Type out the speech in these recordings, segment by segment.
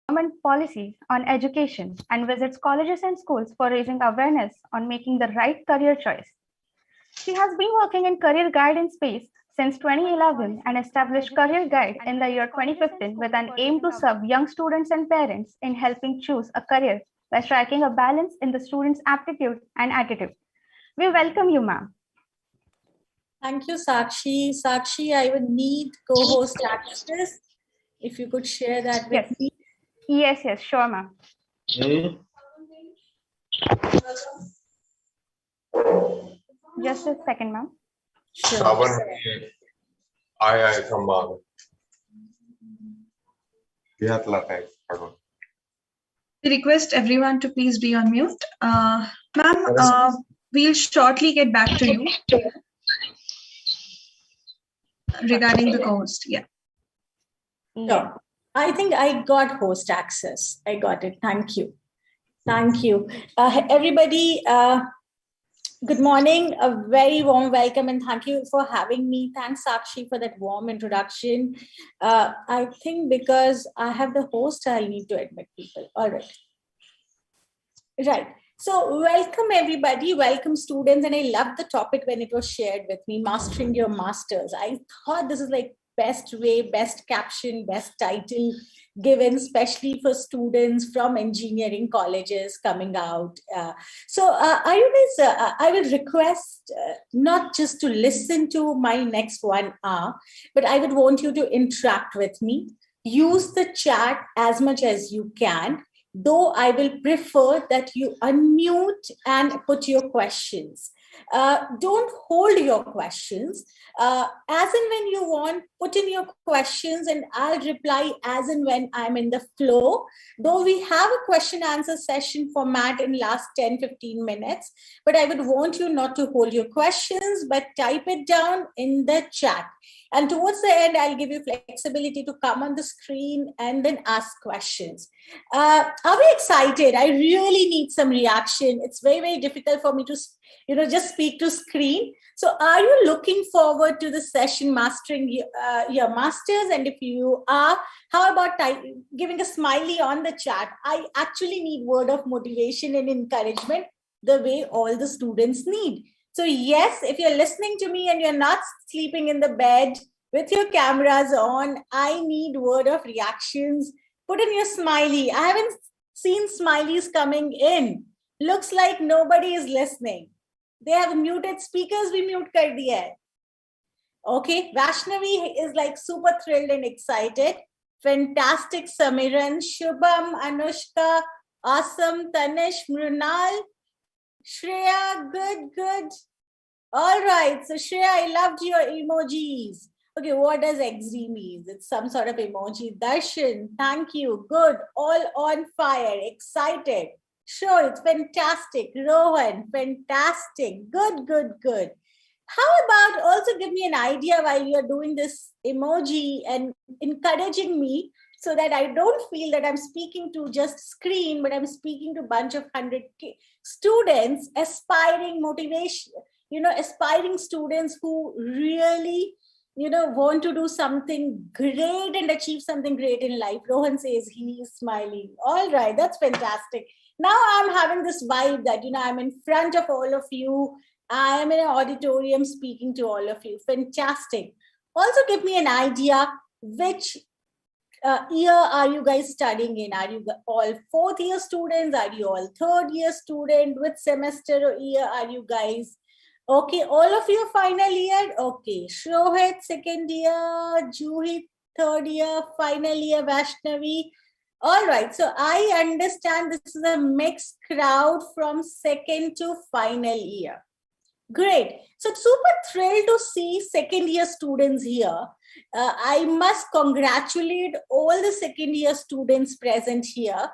government policies on education and visits colleges and schools for raising awareness on making the right career choice. She has been working in career guidance space since 2011 and established Career Guide in the year 2015 with an aim to serve young students and parents in helping choose a career by striking a balance in the student's aptitude and attitude. We welcome you, ma'am. Thank you, Sakshi. Sakshi, I would need co-host access. If you could share that with me. Yes, sure, ma'am. Just a second, ma'am. Sure. I come on. We request everyone to please be on mute. Ma'am, we'll shortly get back to you regarding the co-host. Yeah. Sure. I think I got host access. I got it. Thank you. Thank you. Everybody, good morning. A very warm welcome and thank you for having me. Thanks, Sakshi, for that warm introduction. I think because I have the host, I need to admit people. All right. Right. So welcome, everybody. Welcome, students. And I love the topic when it was shared with me, Mastering Your Masters. I thought this is like best way, best caption, best title given, especially for students from engineering colleges coming out. I would request not just to listen to my next 1 hour, but I would want you to interact with me. use the chat as much as you can, though I will prefer that you unmute and put your questions. Don't hold your questions. As and when you want, put in your questions and I'll reply as and when I'm in the flow. Though we have a question answer session format in last 10-15 minutes, but I would want you not to hold your questions, but type it down in the chat. And towards the end, I'll give you flexibility to come on the screen and then ask questions. Are we excited? I really need some reaction. It's very, very difficult for me to, just speak to screen. So are you looking forward to the session mastering your masters? And if you are, how about giving a smiley on the chat? I actually need word of motivation and encouragement the way all the students need. So yes, if you're listening to me and you're not sleeping in the bed with your cameras on, I need word of reactions. Put in your smiley. I haven't seen smileys coming in. Looks like nobody is listening. They have muted speakers, we mute kar diya hai. Okay, Vaishnavi is like super thrilled and excited. Fantastic, Samiran, Shubham, Anushka, awesome, Tanish, Mrunal, Shreya, good. All right, so Shreya, I loved your emojis. Okay, what does XD mean? It's some sort of emoji. Darshan, thank you. Good, all on fire, excited. Sure, it's fantastic. Rohan, fantastic. Good. How about also give me an idea while you're doing this emoji and encouraging me so that I don't feel that I'm speaking to just screen, but I'm speaking to a bunch of 100 students, aspiring motivation, aspiring students who really, want to do something great and achieve something great in life. Rohan says he's smiling. All right, that's fantastic. Now I'm having this vibe that, I'm in front of all of you. I am in an auditorium speaking to all of you. Fantastic. Also give me an idea, which year are you guys studying in? Are you all fourth year students? Are you all third year student? Which semester or year are you guys? Okay, all of you final year? Okay, Shohit second year, Juhi third year, final year, Vaishnavi. All right, so I understand this is a mixed crowd from second to final year. Great. So super thrilled to see second year students here. I must congratulate all the second year students present here.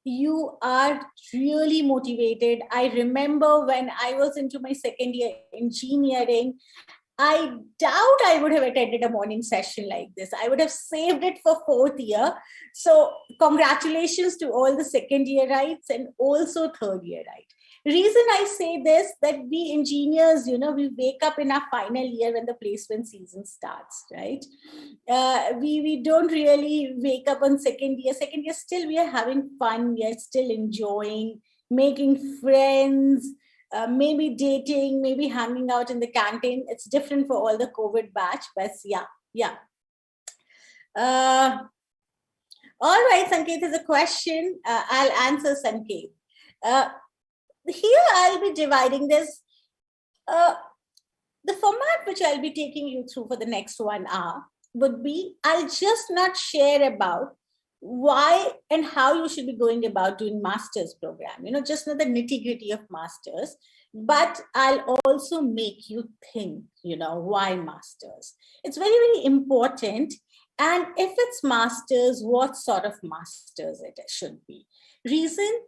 You are really motivated. I remember when I was into my second year engineering, I doubt I would have attended a morning session like this. I would have saved it for fourth year. So congratulations to all the second year rights and also third year right. Reason I say this, that we engineers, we wake up in our final year when the placement season starts, right? We don't really wake up on second year. Second year, still we are having fun. We are still enjoying, making friends, maybe dating, maybe hanging out in the canteen. It's different for all the COVID batch, but yeah. All right, Sanket is a question. I'll answer Sanket. Here I'll be dividing this. The format which I'll be taking you through for the next 1 hour would be, I'll just not share about why and how you should be going about doing master's program, just not the nitty-gritty of masters, but I'll also make you think, why masters. It's very, very important. And if it's masters, what sort of masters it should be. Reason,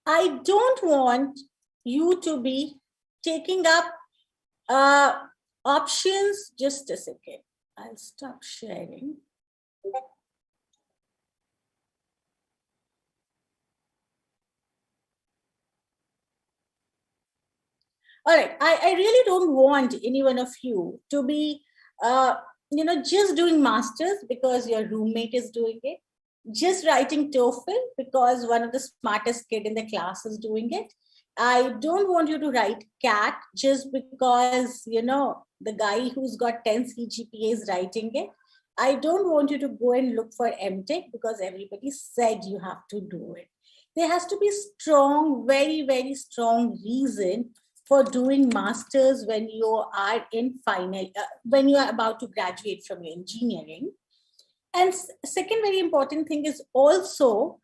I don't want you to be taking up options. Just a second. I'll stop sharing. All right. I really don't want any one of you to be, just doing masters because your roommate is doing it. Just writing TOEFL because one of the smartest kid in the class is doing it. I don't want you to write CAT just because, the guy who's got 10 CGPA is writing it. I don't want you to go and look for MTech because everybody said you have to do it. There has to be strong, very, very strong reason for doing masters when you are in final, when you are about to graduate from your engineering. And second very important thing is also,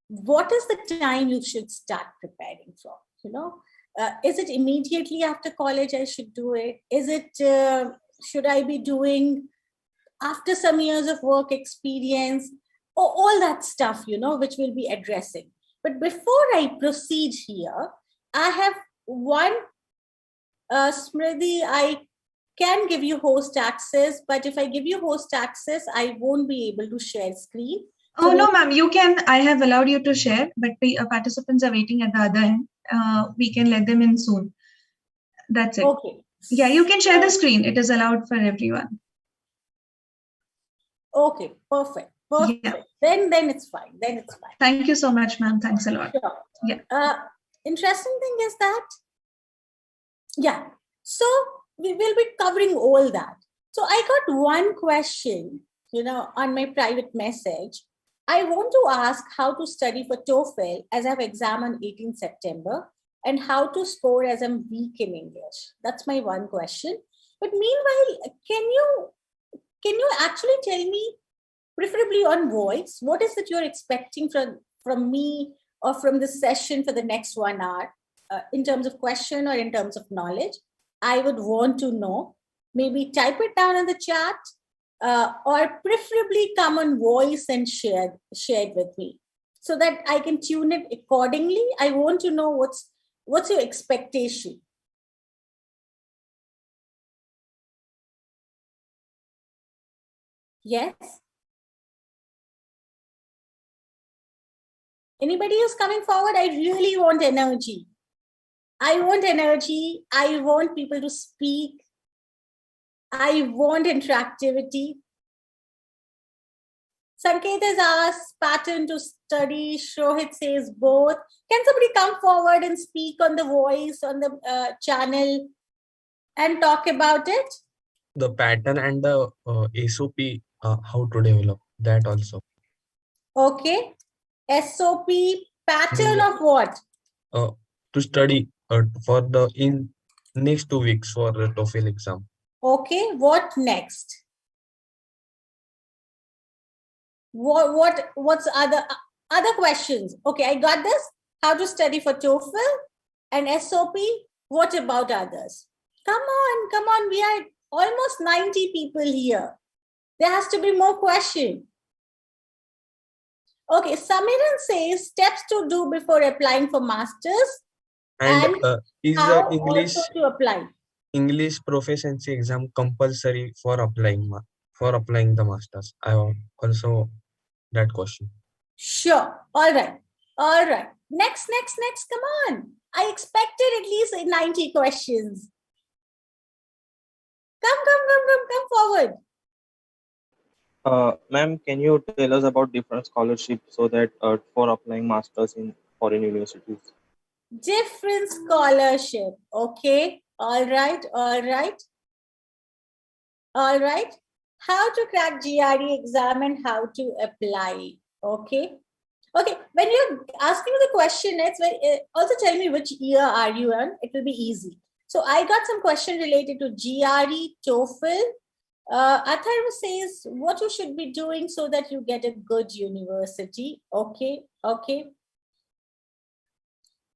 what is the time you should start preparing for? Is it immediately after college I should do it? Is it, should I be doing after some years of work experience? Or all that stuff, which we'll be addressing. But before I proceed here, I have one, Smriti, I can give you host access, but if I give you host access, I won't be able to share screen. Oh, no, ma'am, you can. I have allowed you to share, but participants are waiting at the other end. We can let them in soon. That's it. Okay. Yeah, you can share the screen. It is allowed for everyone. Okay, perfect. Perfect. Yeah. Then it's fine. Then it's fine. Thank you so much, ma'am. Thanks a lot. Sure. Yeah. Interesting thing is that, yeah. So we will be covering all that. So I got one question, on my private message. I want to ask how to study for TOEFL as I have exam on 18th September and how to score as I'm weak in English. That's my one question. But meanwhile, can you actually tell me, preferably on voice, what is it you're expecting from me or from this session for the next 1 hour in terms of question or in terms of knowledge? I would want to know. Maybe type it down in the chat or preferably come on voice and share it with me so that I can tune it accordingly. I want to know what's your expectation. Yes? Anybody who's coming forward? I really want energy. I want energy. I want people to speak. I want interactivity. Sanket has asked pattern to study. Shohit says both. Can somebody come forward and speak on the voice on the channel and talk about it? The pattern and the SOP, how to develop that also. Okay. SOP pattern of what? To study for in next 2 weeks for the TOEFL exam. Okay. What next? What's other questions? Okay, I got this. How to study for TOEFL and SOP. What about others? Come on. We are almost 90 people here. There has to be more questions. Okay, Samiran says steps to do before applying for masters and is how English also to apply. English proficiency exam compulsory for applying the masters? I want also that question. Sure. All right. Next. Come on. I expected at least 90 questions. Come forward. Ma'am, can you tell us about different scholarships so that for applying masters in foreign universities? Different scholarship. Okay. All right. How to crack GRE exam and how to apply. Okay. When you're asking the question, also tell me which year are you in. It will be easy. So I got some question related to GRE, TOEFL. Atharva says what you should be doing so that you get a good university. Okay.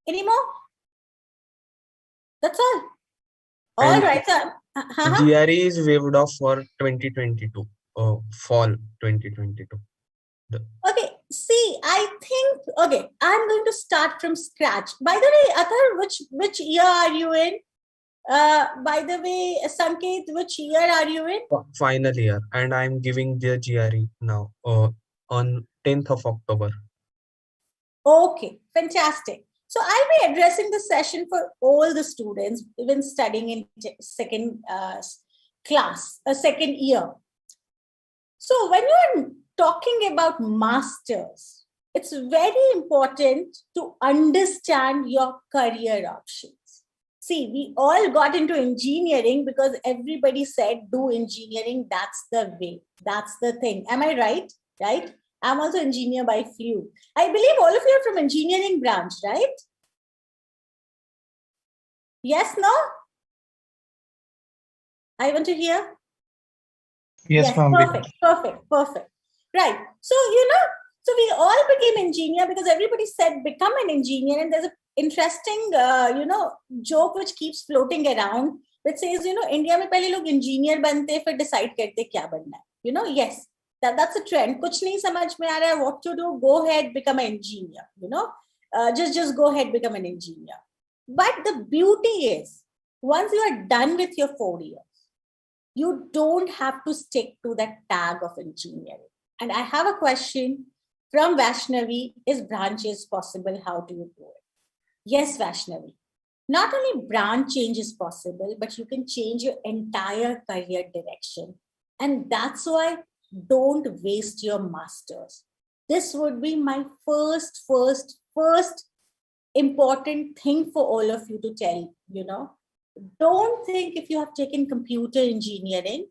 Any more? That's all. All right. GRE is waived off for 2022, fall 2022. Okay. See, I think, okay, I'm going to start from scratch. By the way, Athar, which year are you in? By the way, Sanket, which year are you in? Final year, and I'm giving the GRE now on 10th of October. Okay, fantastic. So I'll be addressing the session for all the students, even studying in second year. So when you're talking about masters, it's very important to understand your career options. See, we all got into engineering because everybody said, do engineering, that's the way, that's the thing. Am I right? Right? I'm also engineer by fluke. I believe all of you are from engineering branch, right? Yes, no? I want to hear. Yes, ma'am. Perfect. Right. So, so we all became engineer because everybody said become an engineer. And there's an interesting, joke which keeps floating around, which says, India में पहले लोग engineer बनते फिर decide करते क्या बनना है. Yes, that's a trend. कुछ नहीं समझ में आ रहा है what to do. Go ahead, become an engineer. Just go ahead, become an engineer. But the beauty is, once you are done with your 4 years, you don't have to stick to that tag of engineering. And I have a question from Vaishnavi. Is branches possible? How do you do it? Yes, Vaishnavi. Not only branch change is possible, but you can change your entire career direction. And that's why don't waste your masters. This would be my first important thing for all of you to tell, Don't think if you have taken computer engineering,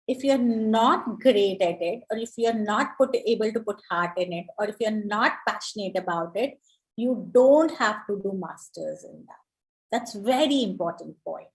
if you're not great at it, or if you're not able to put heart in it, or if you're not passionate about it, you don't have to do masters in that. That's very important point.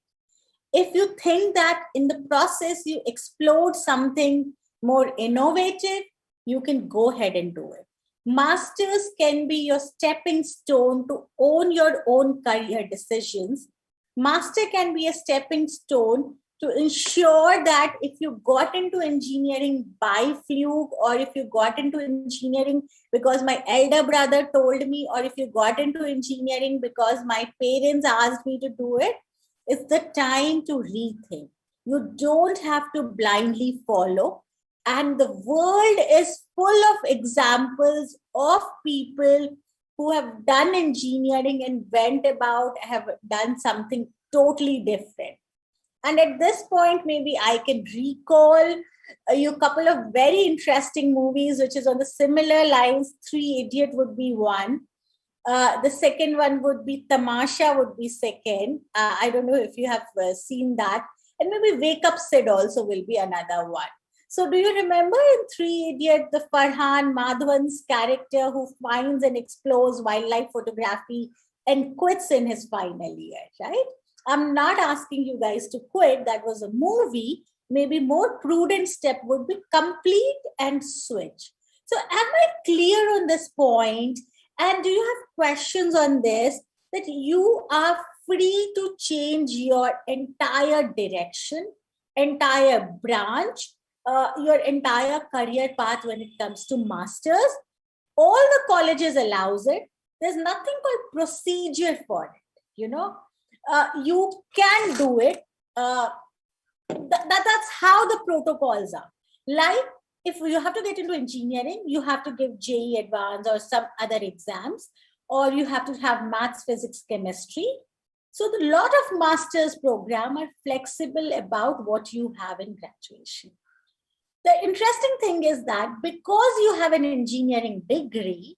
If you think that in the process you explode something more innovative, you can go ahead and do it. Masters can be your stepping stone to own your own career decisions. Master can be a stepping stone to ensure that if you got into engineering by fluke, or if you got into engineering because my elder brother told me, or if you got into engineering because my parents asked me to do it, it's the time to rethink. You don't have to blindly follow. And the world is full of examples of people who have done engineering and have done something totally different. And at this point, maybe I can recall a couple of very interesting movies, which is on the similar lines. Three Idiot would be one. The second one would be Tamasha would be second. I don't know if you have seen that. And maybe Wake Up Sid also will be another one. So do you remember in Three Idiot, the Farhan Madhavan's character who finds and explores wildlife photography and quits in his final year, right? I'm not asking you guys to quit. That was a movie. Maybe more prudent step would be complete and switch. So am I clear on this point? And do you have questions on this? That you are free to change your entire direction, entire branch, your entire career path when it comes to masters. All the colleges allows it. There's nothing called procedure for it. You can do it. That's how the protocols are. Like if you have to get into engineering, you have to give JEE Advanced or some other exams, or you have to have maths, physics, chemistry. So the lot of master's program are flexible about what you have in graduation. The interesting thing is that because you have an engineering degree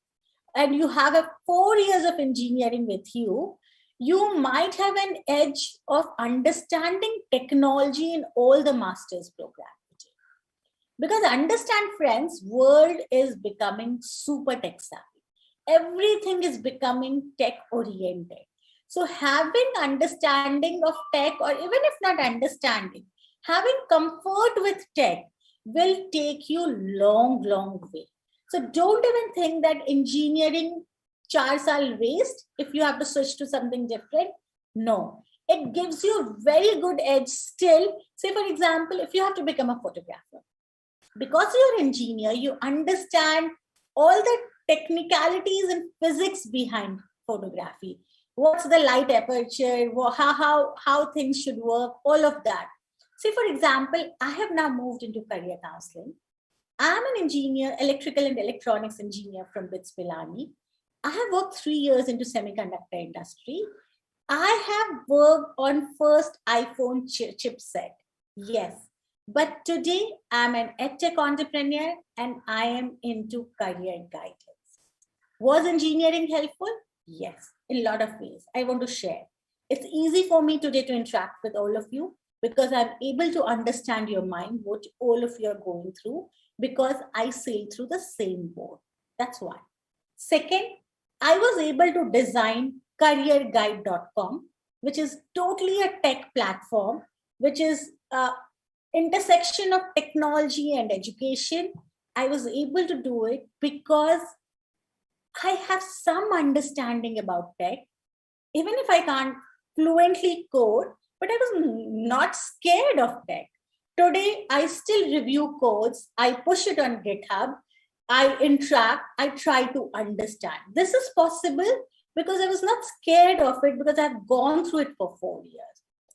and you have 4 years of engineering with you, you might have an edge of understanding technology in all the master's program. Because understand, friends, world is becoming super tech savvy. Everything is becoming tech oriented. So having understanding of tech, or even if not understanding, having comfort with tech will take you long way. So don't even think that engineering 4 saal waste if you have to switch to something different. No, it gives you a very good edge still. Say for example, if you have to become a photographer, because you're an engineer, you understand all the technicalities and physics behind photography. What's the light aperture, how things should work, all of that. Say for example, I have now moved into career counseling. I'm an engineer, electrical and electronics engineer from BITS Pilani. I have worked 3 years into semiconductor industry. I have worked on first iPhone chipset. Yes. But today I'm an edtech entrepreneur and I am into career guidance. Was engineering helpful? Yes, in a lot of ways. I want to share. It's easy for me today to interact with all of you because I'm able to understand your mind, what all of you are going through, because I sail through the same boat. That's one. Second, I was able to design careerguide.com, which is totally a tech platform, which is intersection of technology and education. I was able to do it because I have some understanding about tech, even if I can't fluently code, but I was not scared of tech. Today, I still review codes, I push it on GitHub, I interact, I try to understand. This is possible because I was not scared of it because I've gone through it for 4 years.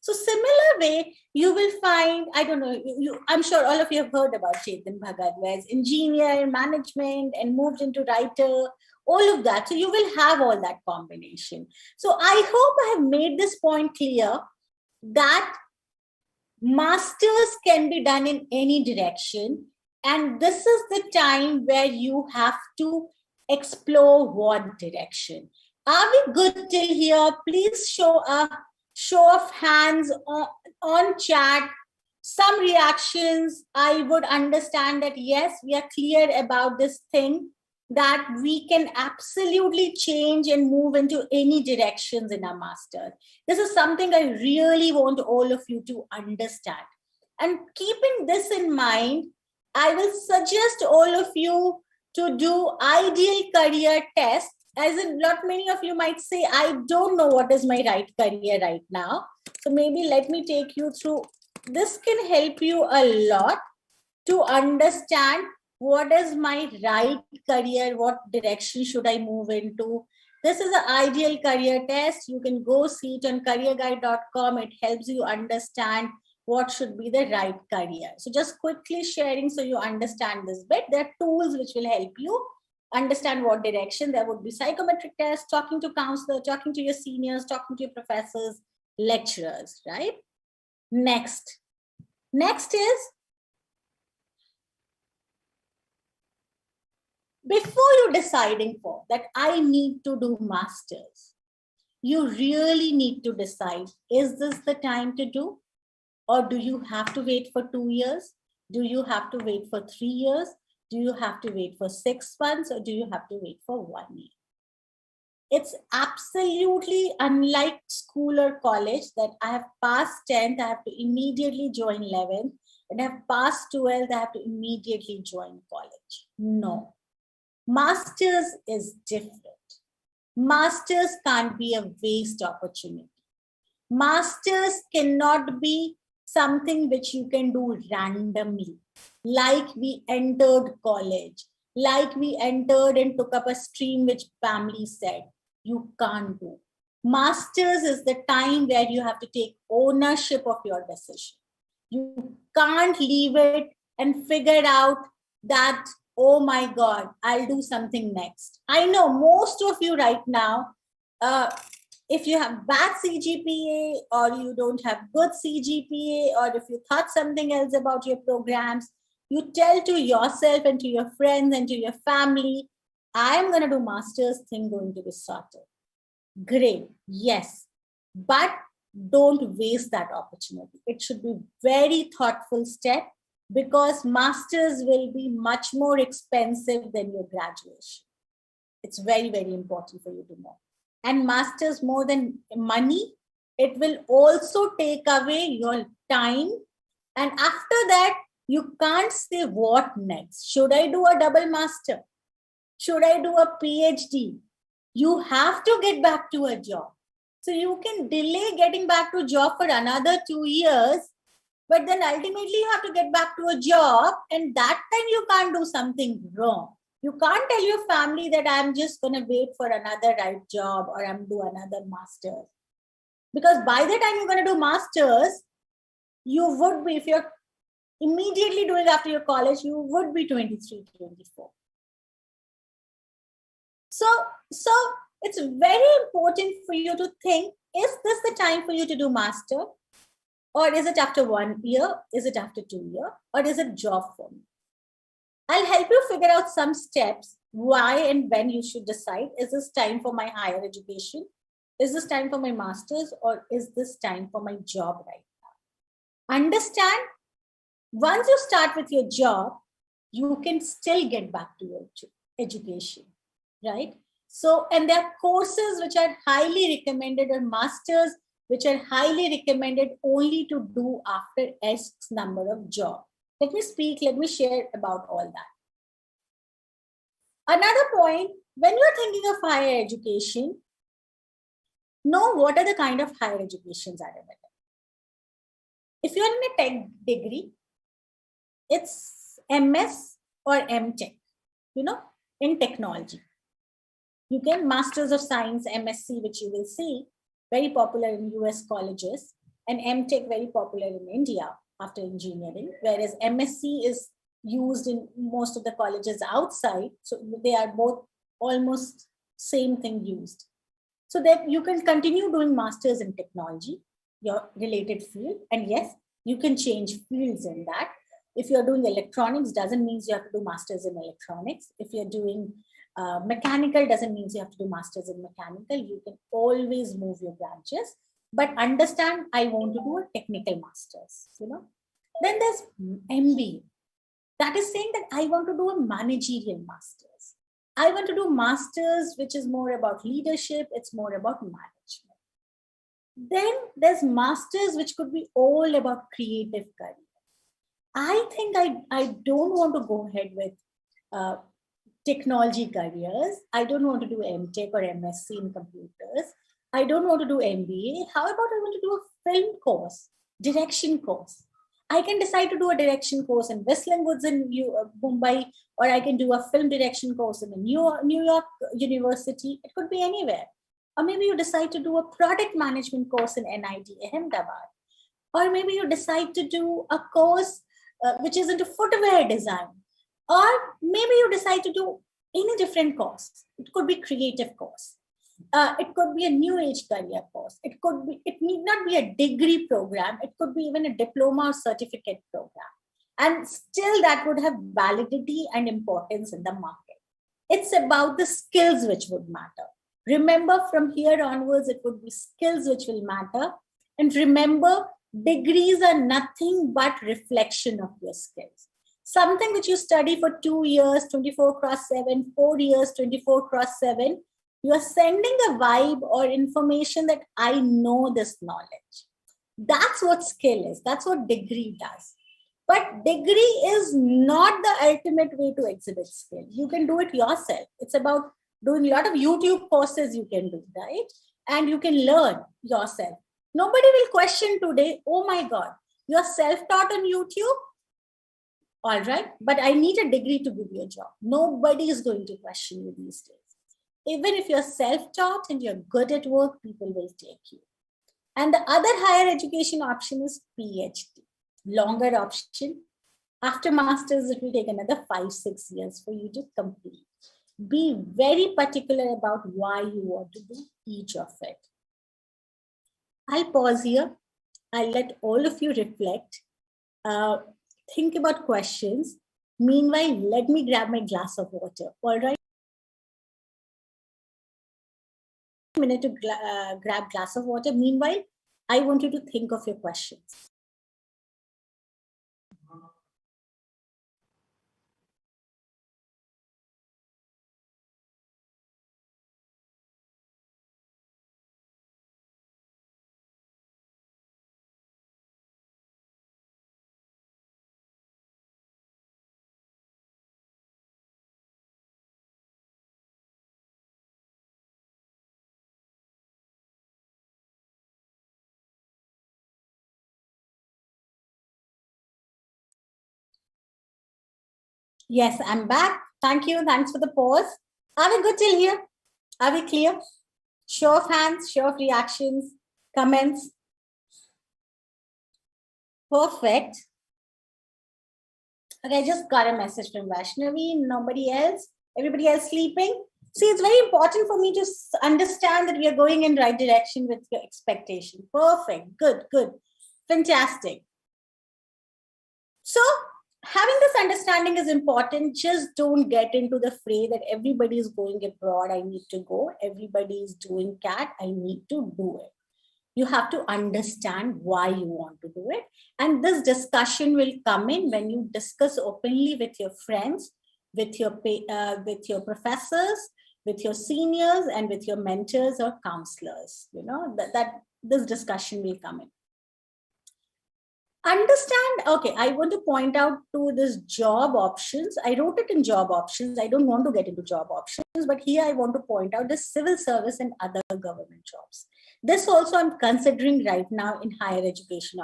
So similar way, you will find, I don't know, I'm sure all of you have heard about Chetan Bhagat, where he's engineer, management, and moved into writer, all of that. So you will have all that combination. So I hope I have made this point clear that masters can be done in any direction. And this is the time where you have to explore what direction. Are we good till here? Please show a show of hands on chat. Some reactions, I would understand that yes, we are clear about this thing, that we can absolutely change and move into any directions in our masters. This is something I really want all of you to understand. And keeping this in mind, I will suggest all of you to do ideal career test. As in, not many of you might say, I don't know what is my right career right now. So maybe let me take you through. This can help you a lot to understand what is my right career, what direction should I move into. This is an ideal career test. You can go see it on careerguide.com. It helps you understand what should be the right career. So just quickly sharing so you understand this bit. There are tools which will help you understand what direction. There would be psychometric tests, talking to counselor, talking to your seniors, talking to your professors, lecturers, right? Next is, before you deciding for that, I need to do masters, you really need to decide, is this the time to do? Or do you have to wait for 2 years? Do you have to wait for 3 years? Do you have to wait for 6 months? Or do you have to wait for 1 year? It's absolutely unlike school or college that I have passed 10th, I have to immediately join 11th, and I have passed 12th, I have to immediately join college. No. Masters is different. Masters can't be a waste opportunity. Masters cannot be something which you can do randomly, like we entered college, like we entered and took up a stream which family said. You can't do. Masters is the time where you have to take ownership of your decision. You can't leave it and figure out that, oh my God, I'll do something next. I know most of you right now, if you have bad CGPA or you don't have good CGPA, or if you thought something else about your programs, you tell to yourself and to your friends and to your family, I am going to do master's, thing going to be sorted. Great, yes, but don't waste that opportunity. It should be very thoughtful step, because masters will be much more expensive than your graduation. It's very, very important for you to know. And masters, more than money, it will also take away your time. And after that, you can't say what next. Should I do a double master? Should I do a PhD? You have to get back to a job. So you can delay getting back to a job for another 2 years, but then ultimately you have to get back to a job, and that time you can't do something wrong. You can't tell your family that I'm just going to wait for another right job or I'm do another master's. Because by the time you're going to do master's, you would be, if you're immediately doing after your college, you would be 23, 24. So it's very important for you to think, is this the time for you to do master? Or is it after 1 year? Is it after 2 years? Or is it job for me? I'll help you figure out some steps, why and when you should decide, is this time for my higher education? Is this time for my master's? Or is this time for my job right now? Understand, once you start with your job, you can still get back to your education, right? So, and there are courses which are highly recommended, or masters which are highly recommended only to do after X number of job. Let me share about all that. Another point, when you're thinking of higher education, know what are the kind of higher educations are available. If you're in a tech degree, it's MS or MTech, in technology. You can Masters of Science, MSc, which you will see, very popular in US colleges, and MTech very popular in India after engineering, whereas MSc is used in most of the colleges outside. So they are both almost same thing used. So that you can continue doing masters in technology, your related field. And yes, you can change fields in that. If you're doing electronics, doesn't mean you have to do masters in electronics. If you're doing mechanical, doesn't mean you have to do masters in mechanical. You can always move your branches, but understand I want to do a technical masters, Then there's MBA. That is saying that I want to do a managerial masters. I want to do masters, which is more about leadership. It's more about management. Then there's masters, which could be all about creative career. I think I don't want to go ahead with technology careers. I don't want to do MTech or MSc in computers. I don't want to do MBA. How about I want to do a film course, direction course? I can decide to do a direction course in Westland Woods in Mumbai, or I can do a film direction course in a New York University. It could be anywhere. Or maybe you decide to do a product management course in NIT Ahmedabad. Or maybe you decide to do a course which is into footwear design. Or maybe you decide to do any different course. It could be creative course. It could be a new age career course. It need not be a degree program. It could be even a diploma or certificate program. And still that would have validity and importance in the market. It's about the skills which would matter. Remember, from here onwards, it would be skills which will matter. And remember, degrees are nothing but reflection of your skills. Something which you study for 2 years, 24/7, 4 years, 24/7, you are sending a vibe or information that I know this knowledge. That's what skill is. That's what degree does. But degree is not the ultimate way to exhibit skill. You can do it yourself. It's about doing a lot of YouTube courses you can do, right? And you can learn yourself. Nobody will question today, oh my God, you're self-taught on YouTube? All right, but I need a degree to give you a job. Nobody is going to question you these days. Even if you're self-taught and you're good at work, people will take you. And the other higher education option is PhD, longer option. After masters, it will take another 5-6 years for you to complete. Be very particular about why you want to do each of it. I'll pause here. I'll let all of you reflect. Think about questions. Meanwhile, let me grab my glass of water. All right. A minute to grab glass of water. Meanwhile, I want you to think of your questions. Yes, I'm back. Thank you. Thanks for the pause. Are we good till here? Are we clear? Show of hands, show of reactions, comments. Perfect. Okay, I just got a message from Vaishnavi. Nobody else? Everybody else sleeping? See, it's very important for me to understand that we are going in right direction with your expectation. Perfect. Good, good. Fantastic. So, having this understanding is important. Just don't get into the fray that everybody is going abroad, I need to go. Everybody is doing CAT, I need to do it. You have to understand why you want to do it. And this discussion will come in when you discuss openly with your friends, with your professors, with your seniors, and with your mentors or counselors. That this discussion will come in. understand. Okay, I want to point out to this job options. I wrote it in job options. I don't want to get into job options, but here I want to point out the civil service and other government jobs. This also I'm considering right now in higher education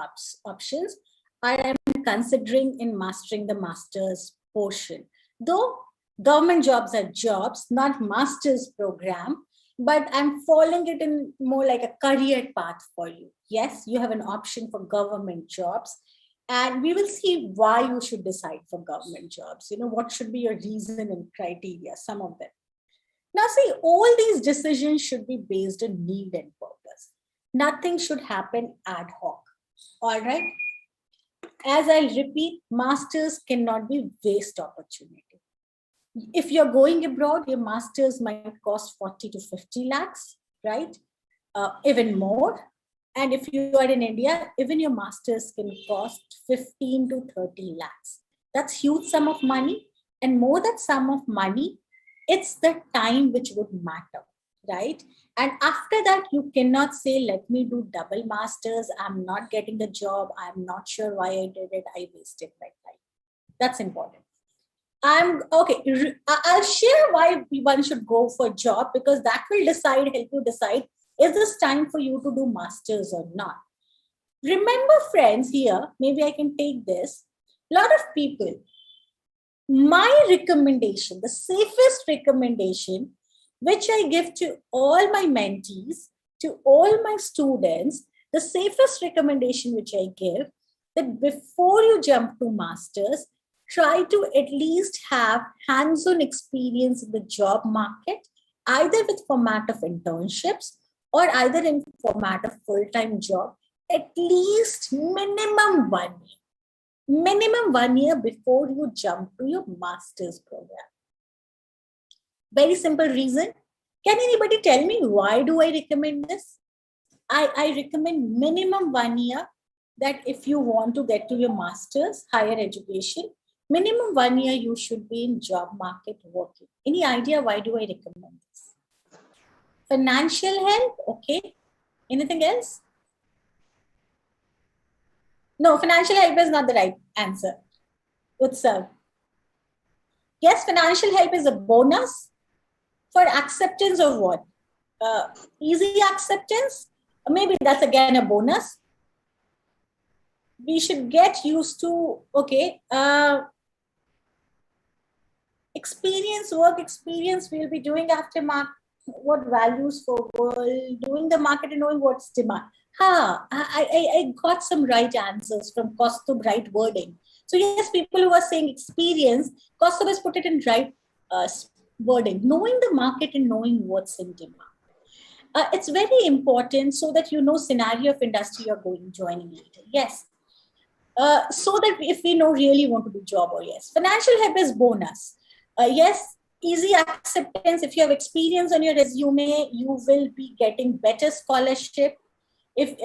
options. I am considering in mastering the master's portion. Though government jobs are jobs, not master's program, but I'm following it in more like a career path for you. Yes, you have an option for government jobs, and we will see why you should decide for government jobs. You know, what should be your reason and criteria, some of them. Now, see, all these decisions should be based on need and purpose. Nothing should happen ad hoc. All right. As I repeat, masters cannot be waste opportunity. If you're going abroad, your masters might cost 40 to 50 lakhs, right? Even more. And if you are in India, even your masters can cost 15 to 30 lakhs. That's huge sum of money. And more than sum of money, it's the time which would matter, right? And after that, you cannot say, let me do double masters. I'm not getting the job. I'm not sure why I did it. I wasted my time. That's important. I'm okay. I'll share why one should go for a job, because that will help you decide, is this time for you to do masters or not? Remember, friends, here, maybe I can take this. A lot of people, my recommendation, the safest recommendation, which I give to all my mentees, to all my students, the safest recommendation which I give, that before you jump to masters, try to at least have hands-on experience in the job market, either with format of internships or either in format of full-time job, at least minimum 1 year. Minimum 1 year before you jump to your master's program. Very simple reason. Can anybody tell me why do I recommend this? I recommend minimum 1 year, that if you want to get to your master's, higher education, minimum 1 year you should be in job market working. Any idea why do I recommend this? Financial help, okay. Anything else? No, financial help is not the right answer. Utsav. Yes, financial help is a bonus for acceptance of what? Easy acceptance? Maybe that's again a bonus. We should get used to, okay, work experience we'll be doing after what values for world, doing the market and knowing what's demand. I got some right answers from Kostub, right wording. So yes, people who are saying experience, Kostub has put it in right wording, knowing the market and knowing what's in demand. It's very important so that you know scenario of industry you're joining later. Yes. So that if we know really want to do job or yes. Financial help is bonus. Yes, easy acceptance. If you have experience on your resume, you will be getting better scholarship. If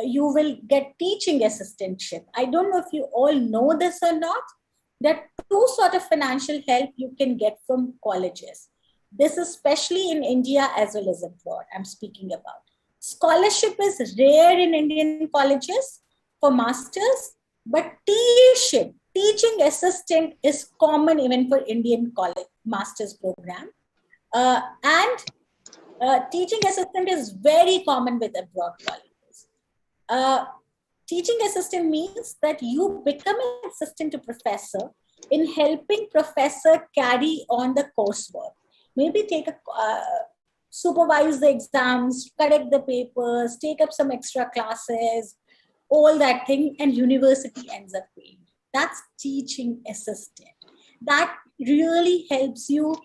you will get teaching assistantship. I don't know if you all know this or not. There are two sort of financial help you can get from colleges. This is especially in India as well as abroad. I'm speaking about. Scholarship is rare in Indian colleges for masters, but teaching assistant is common even for Indian college master's program. And teaching assistant is very common with abroad colleges. Teaching assistant means that you become an assistant to professor in helping professor carry on the coursework. Maybe supervise the exams, correct the papers, take up some extra classes, all that thing, and university ends up paying. That's teaching assistant. That really helps you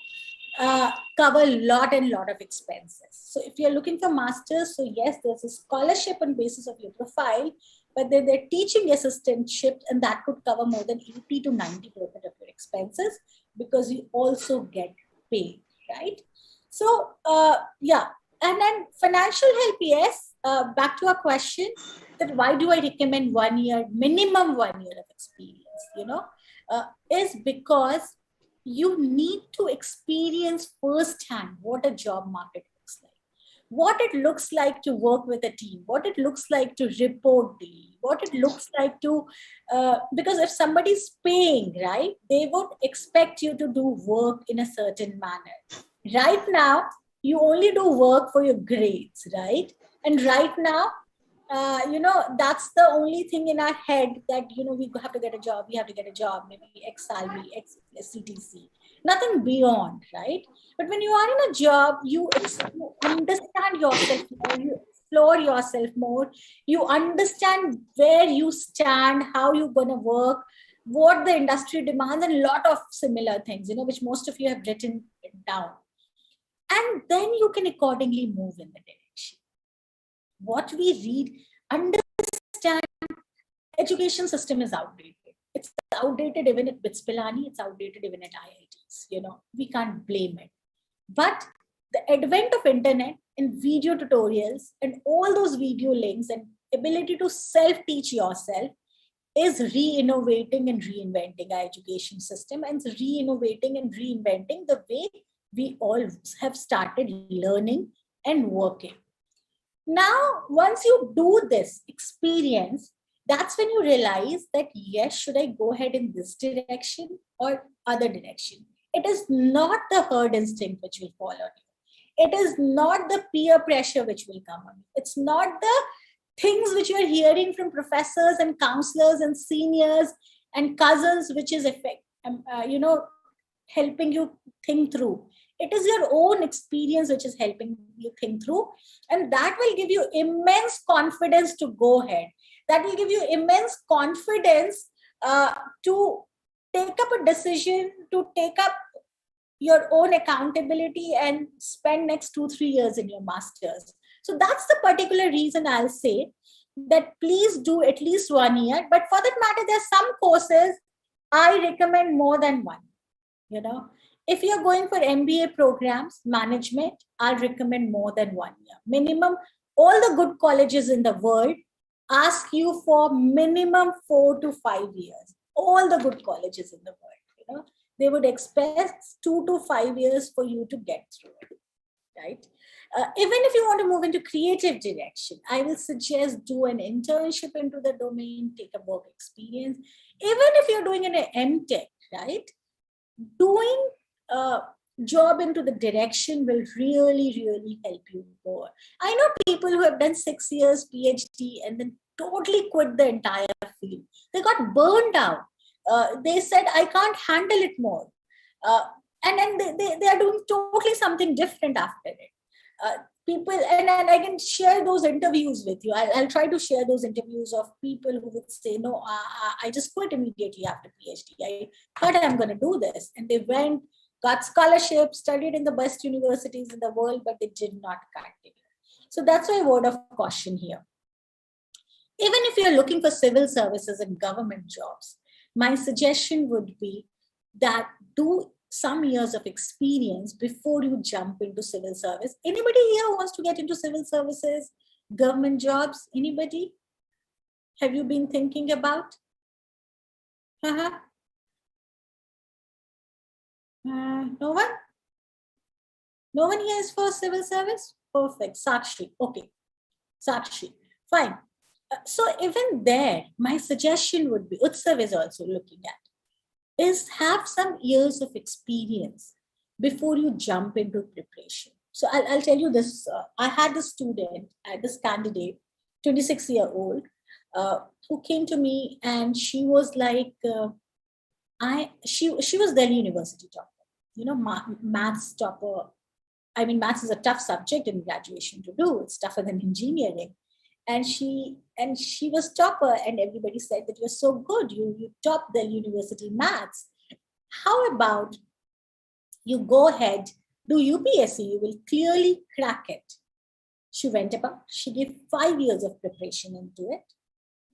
cover a lot of expenses. So if you're looking for masters, so yes, there's a scholarship on basis of your profile, but then they're teaching assistantship, and that could cover more than 80 to 90% of your expenses because you also get paid, right? So yeah, and then financial help, yes. Back to our question, that why do I recommend 1 year, minimum 1 year of experience, is because you need to experience firsthand what a job market looks like. what it looks like to work with a team, what it looks like to report daily, what it looks like to, because if somebody's paying, right, they would expect you to do work in a certain manner. Right now, you only do work for your grades, right? And right now, that's the only thing in our head that, we have to get a job, maybe X salary, X CTC, nothing beyond, right? But when you are in a job, you understand yourself more, you explore yourself more, you understand where you stand, how you're going to work, what the industry demands, and a lot of similar things, which most of you have written down. And then you can accordingly move in the direction. What we read, understand, education system is outdated. It's outdated even at BITS Pilani, it's outdated even at IITs. We can't blame it. But the advent of internet and video tutorials and all those video links and ability to self-teach yourself is re-innovating and reinventing our education system, and it's re-innovating and reinventing the way we all have started learning and working. Now, once you do this experience, that's when you realize that, yes, should I go ahead in this direction or other direction? It is not the herd instinct which will fall on you. It is not the peer pressure which will come on you. It's not the things which you are hearing from professors and counselors and seniors and cousins, which is helping you think through. It is your own experience which is helping you think through. And that will give you immense confidence to go ahead. That will give you immense confidence to take up a decision, to take up your own accountability and spend next 2-3 years in your master's. So that's the particular reason I'll say that please do at least 1 year. But for that matter, there are some courses I recommend more than one. If you're going for MBA programs, management, I'll recommend more than 1 year. Minimum, all the good colleges in the world ask you for minimum 4 to 5 years. All the good colleges in the world, they would expect 2 to 5 years for you to get through it, right? Even if you want to move into creative direction, I will suggest do an internship into the domain, take a work experience. Even if you're doing an MTech, right? Doing a job into the direction will really, really help you more. I know people who have done 6 years PhD and then totally quit the entire field. They got burned out. They said, I can't handle it more. And then they are doing totally something different after it. People, and I can share those interviews with you. I'll try to share those interviews of people who would say, no, I just quit immediately after PhD. I thought I'm going to do this. And they went, got scholarship, studied in the best universities in the world, but they did not continue. So that's my word of caution here. Even if you're looking for civil services and government jobs, my suggestion would be that do some years of experience before you jump into civil service. Anybody here who wants to get into civil services, government jobs? Anybody? Have you been thinking about? No one? No one here is for civil service? Perfect. Sakshi. Okay. Sakshi. Fine. So even there, my suggestion would be, Utsav is also looking at, is have some years of experience before you jump into preparation. So I'll tell you this. I had this student, this candidate, 26-year-old, who came to me and she was like, she was Delhi University topper, maths topper. I mean, maths is a tough subject in graduation to do. It's tougher than engineering. And she was topper, and everybody said that you're so good, you topped the university maths. How about you go ahead, do UPSC, you will clearly crack it. She went about, she gave 5 years of preparation into it,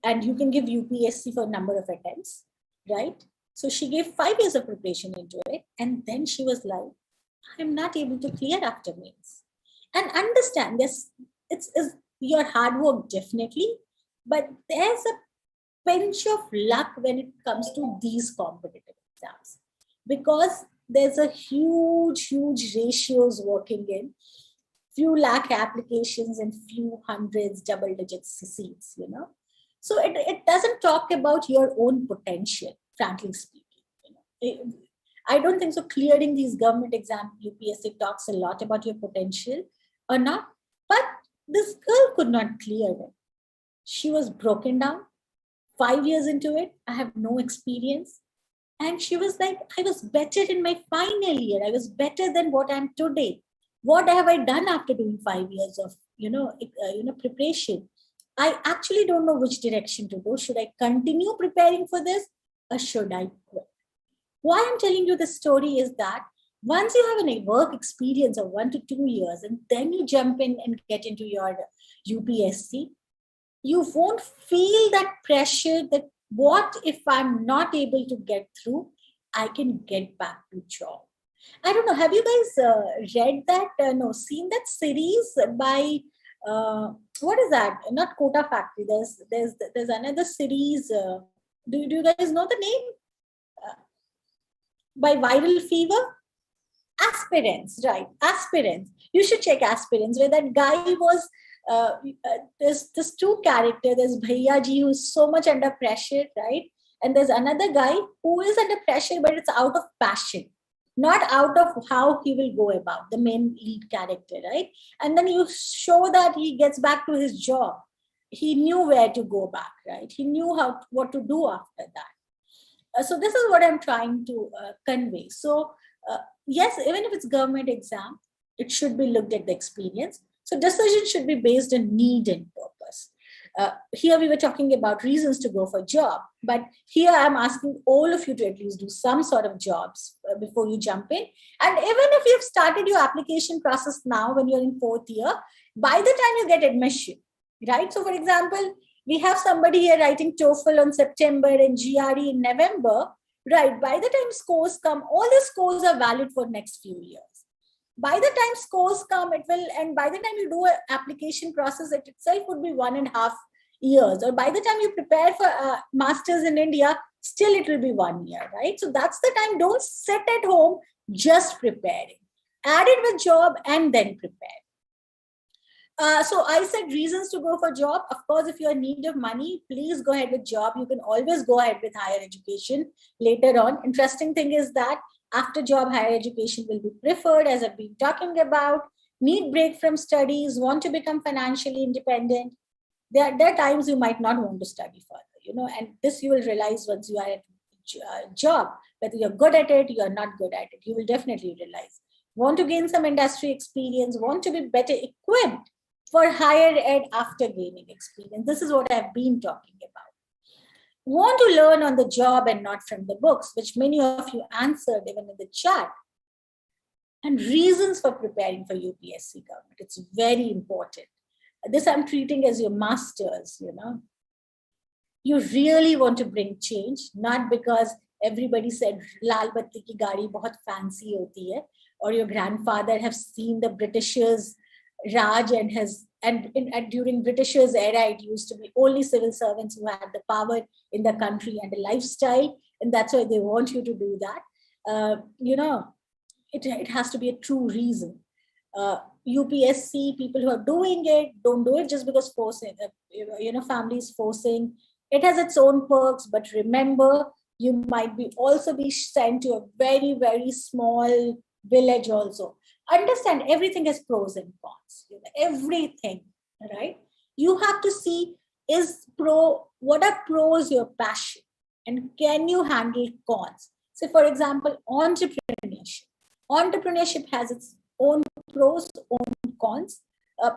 and you can give UPSC for a number of attempts, right? So she gave 5 years of preparation into it, and then she was like, I'm not able to clear after mains. And understand this, it's your hard work definitely, but there's a pinch of luck when it comes to these competitive exams, because there's a huge ratios working in. few lakh applications and few hundreds, double digits seats, you know. So it doesn't talk about your own potential, frankly speaking. You know. I don't think so. Clearing these government exams, UPSC talks a lot about your potential or not. But this girl could not clear it. She was broken down. 5 years into it, I have no experience. And she was like, I was better in my final year. I was better than what I'm today. What have I done after doing 5 years of, preparation? I actually don't know which direction to go. Should I continue preparing for this or should I quit? Why I'm telling you this story is that once you have a work experience of 1 to 2 years and then you jump in and get into your UPSC, you won't feel that pressure that what if I'm not able to get through, I can get back to job. I don't know, have you guys read that, seen that series by, what is that? Not Kota Factory, there's another series, do you guys know the name? By Viral Fever? Aspirants, right? Aspirants. You should check Aspirants, where that guy was. There's this two character. There's Bhaiya ji who's so much under pressure, right? And there's another guy who is under pressure, but it's out of passion, not out of how he will go about, the main lead character, right? And then you show that he gets back to his job. He knew where to go back, right? He knew what to do after that. So this is what I'm trying to convey. So yes, even if it's government exam, it should be looked at the experience. So decision should be based on need and purpose. Here we were talking about reasons to go for a job, but here I'm asking all of you to at least do some sort of jobs before you jump in. And even if you've started your application process now when you're in 4th year, by the time you get admission, right? So for example, we have somebody here writing TOEFL on September and GRE in November, right? By the time scores come, all the scores are valid for next few years. By the time scores come, it will, and by the time you do an application process, it itself would be 1.5 years. Or by the time you prepare for masters in India, still it will be 1 year, right? So that's the time. Don't sit at home just preparing. Add it with job and then prepare. So I said reasons to go for job. Of course, if you're in need of money, please go ahead with job. You can always go ahead with higher education later on. Interesting thing is that after job, higher education will be preferred, as I've been talking about. Need break from studies, want to become financially independent. There are times you might not want to study further, and this you will realize once you are at a job, whether you're good at it, you're not good at it. You will definitely realize. Want to gain some industry experience, want to be better equipped for higher ed after gaining experience. This is what I've been talking about. Want to learn on the job and not from the books, which many of you answered even in the chat. And reasons for preparing for UPSC government. It's very important. This I'm treating as your masters, You really want to bring change, not because everybody said Lal Batti ki gaadi bahut fancy hoti hai, or your grandfather have seen the Britishers Raj and during Britishers era, it used to be only civil servants who had the power in the country and the lifestyle, and that's why they want you to do that. It has to be a true reason. UPSC, people who are doing it, don't do it just because forcing, families forcing. It has its own perks, but remember, you might also be sent to a very, very small village also. Understand everything has pros and cons, everything, right? You have to see what are pros, your passion, and can you handle cons? So for example, entrepreneurship. Entrepreneurship has its own pros, own cons.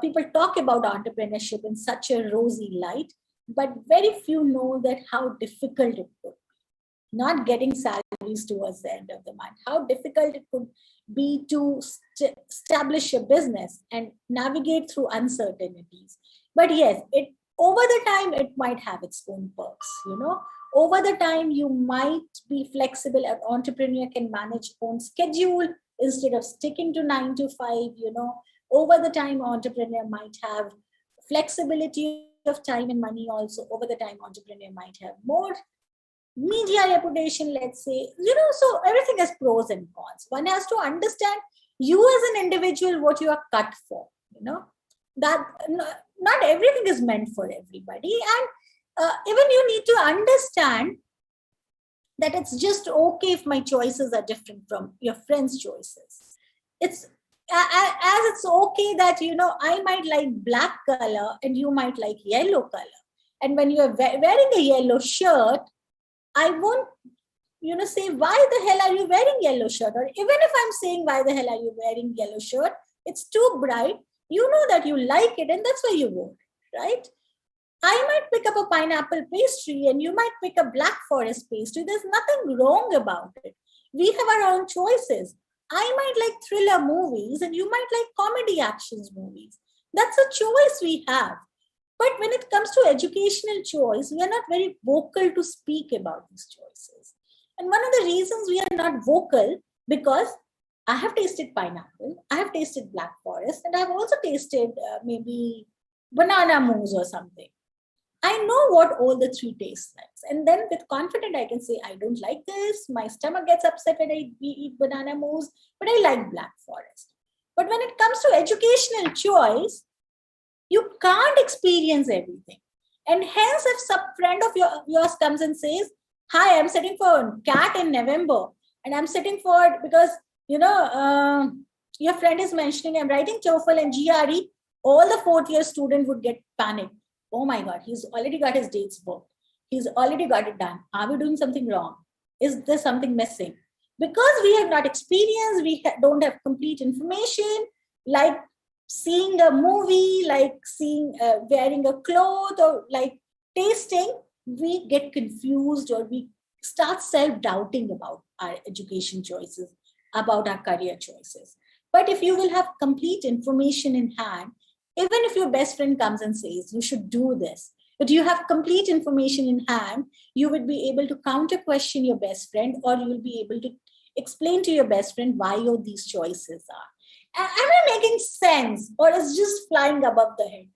People talk about entrepreneurship in such a rosy light, but very few know that how difficult it could be. Not getting salaries towards the end of the month, how difficult it could be to establish a business and navigate through uncertainties. But yes, over the time, it might have its own perks, Over the time, you might be flexible. An entrepreneur can manage own schedule instead of sticking to 9 to 5, Over the time, entrepreneur might have flexibility of time and money also. Over the time, entrepreneur might have more media reputation, let's say, so everything has pros and cons. One has to understand you as an individual, what you are cut for. that not everything is meant for everybody. And even you need to understand that it's just okay if my choices are different from your friend's choices. It's as it's okay that, I might like black color and you might like yellow color. And when you're wearing a yellow shirt, I won't, say, why the hell are you wearing yellow shirt? Or even if I'm saying, why the hell are you wearing yellow shirt? It's too bright. You know that you like it and that's why you wore it, right? I might pick up a pineapple pastry and you might pick a black forest pastry. There's nothing wrong about it. We have our own choices. I might like thriller movies and you might like comedy actions movies. That's a choice we have. But when it comes to educational choice, we are not very vocal to speak about these choices. And one of the reasons we are not vocal, because I have tasted pineapple, I have tasted black forest, and I've also tasted maybe banana mousse or something. I know what all the three taste like. And then with confidence, I can say, I don't like this. My stomach gets upset when I eat banana mousse, but I like black forest. But when it comes to educational choice, you can't experience everything. And hence, if some friend of yours comes and says, hi, I'm sitting for CAT in November, and I'm sitting for, because, your friend is mentioning, I'm writing TOEFL and GRE, all the fourth year student would get panicked. Oh my God, he's already got his dates booked. He's already got it done. Are we doing something wrong? Is there something missing? Because we have not experienced, we don't have complete information, like seeing a movie, like seeing, wearing a cloth, or like tasting, we get confused or we start self-doubting about our education choices, about our career choices. But if you will have complete information in hand, even if your best friend comes and says, you should do this, but you have complete information in hand, you would be able to counter question your best friend, or you will be able to explain to your best friend why these choices are. Am I making sense, or is just flying above the head?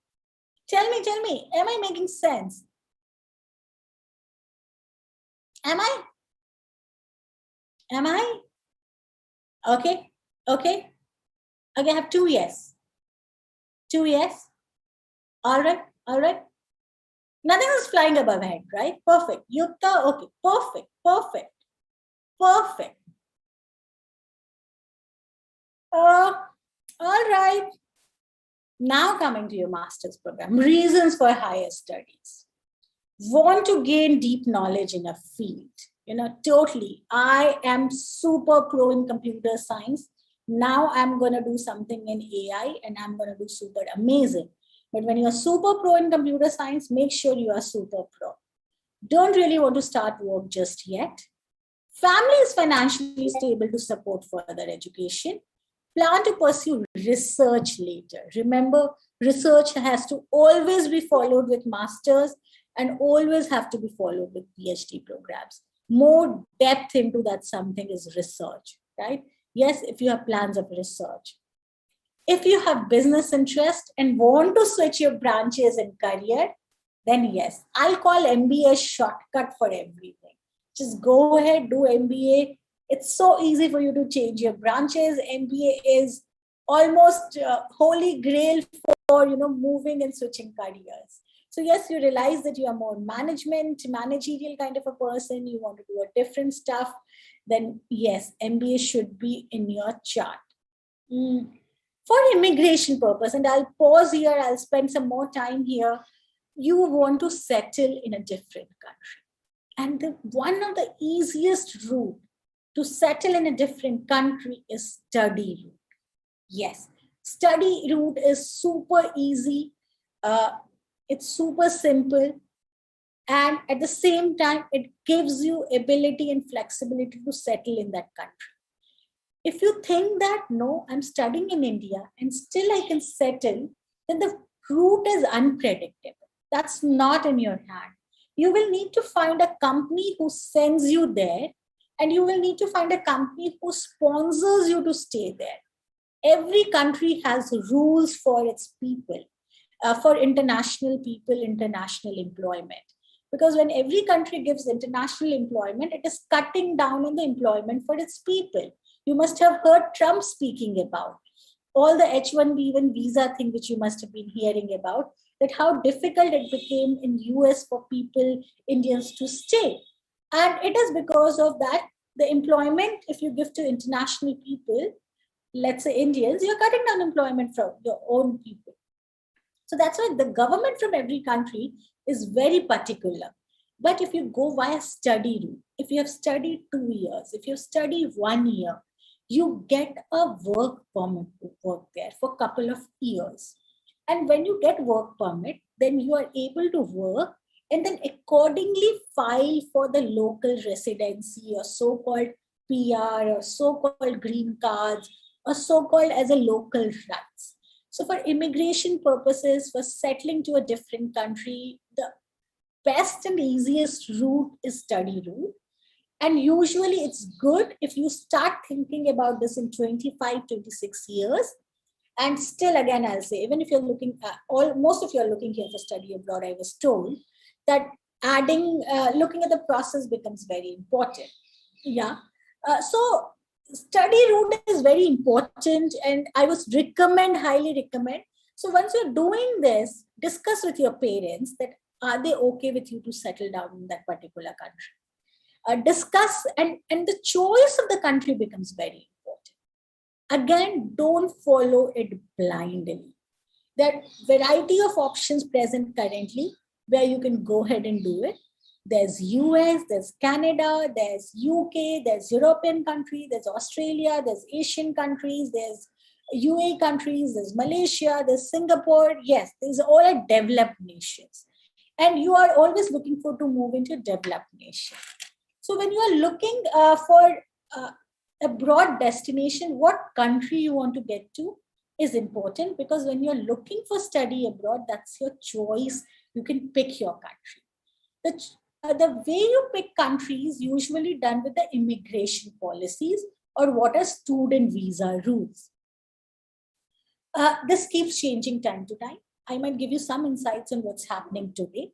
Tell me, am I making sense? Am I? Okay. Okay, I have 2 yes. 2 yes. All right. Nothing is flying above head, right? Perfect. Yukta, okay. Perfect. All right. Now coming to your master's program, reasons for higher studies. Want to gain deep knowledge in a field. Totally. I am super pro in computer science. Now I'm going to do something in AI and I'm going to do super amazing. But when you're super pro in computer science, make sure you are super pro. Don't really want to start work just yet. Family is financially stable to support further education. Plan to pursue research later. Remember, research has to always be followed with masters and always have to be followed with PhD programs. More depth into that something is research, right? Yes, if you have plans of research. If you have business interest and want to switch your branches and career, then yes, I'll call MBA a shortcut for everything. Just go ahead, do MBA. It's so easy for you to change your branches. MBA is almost holy grail for moving and switching careers. So yes, you realize that you are more managerial kind of a person. You want to do a different stuff. Then yes, MBA should be in your chart. For immigration purpose, and I'll pause here. I'll spend some more time here. You want to settle in a different country. And one of the easiest route to settle in a different country is study route. Yes, study route is super easy. It's super simple. And at the same time, it gives you ability and flexibility to settle in that country. If you think that, no, I'm studying in India and still I can settle, then the route is unpredictable. That's not in your hand. You will need to find a company who sends you there, and you will need to find a company who sponsors you to stay there. Every country has rules for its people, for international people, international employment. Because when every country gives international employment, it is cutting down on the employment for its people. You must have heard Trump speaking about, all the H1B1 visa thing, which you must have been hearing about, that how difficult it became in US for people, Indians, to stay. And it is because of that, the employment, if you give to international people, let's say Indians, you're cutting down employment from your own people. So that's why the government from every country is very particular. But if you go via study route, if you have studied 2 years, if you study 1 year, you get a work permit to work there for a couple of years. And when you get work permit, then you are able to work and then accordingly file for the local residency or so-called PR or so-called green cards or so-called as a local rights. So for immigration purposes, for settling to a different country, the best and easiest route is study route. And usually it's good if you start thinking about this in 25, 26 years. And still, again, I'll say, even if you're looking at most of you are looking here for study abroad, I was told that looking at the process becomes very important. Yeah. So study route is very important, and I would highly recommend. So once you're doing this, discuss with your parents that are they okay with you to settle down in that particular country. Discuss, and the choice of the country becomes very important. Again, don't follow it blindly. There are variety of options present currently where you can go ahead and do it. There's US, there's Canada, there's UK, there's European countries, there's Australia, there's Asian countries, there's UAE countries, there's Malaysia, there's Singapore. Yes, these are all developed nations. And you are always looking for to move into developed nations. So when you are looking for a broad destination, what country you want to get to is important, because when you're looking for study abroad, that's your choice. You can pick your country. The way you pick countries usually done with the immigration policies or what are student visa rules. This keeps changing time to time. I might give you some insights on what's happening today.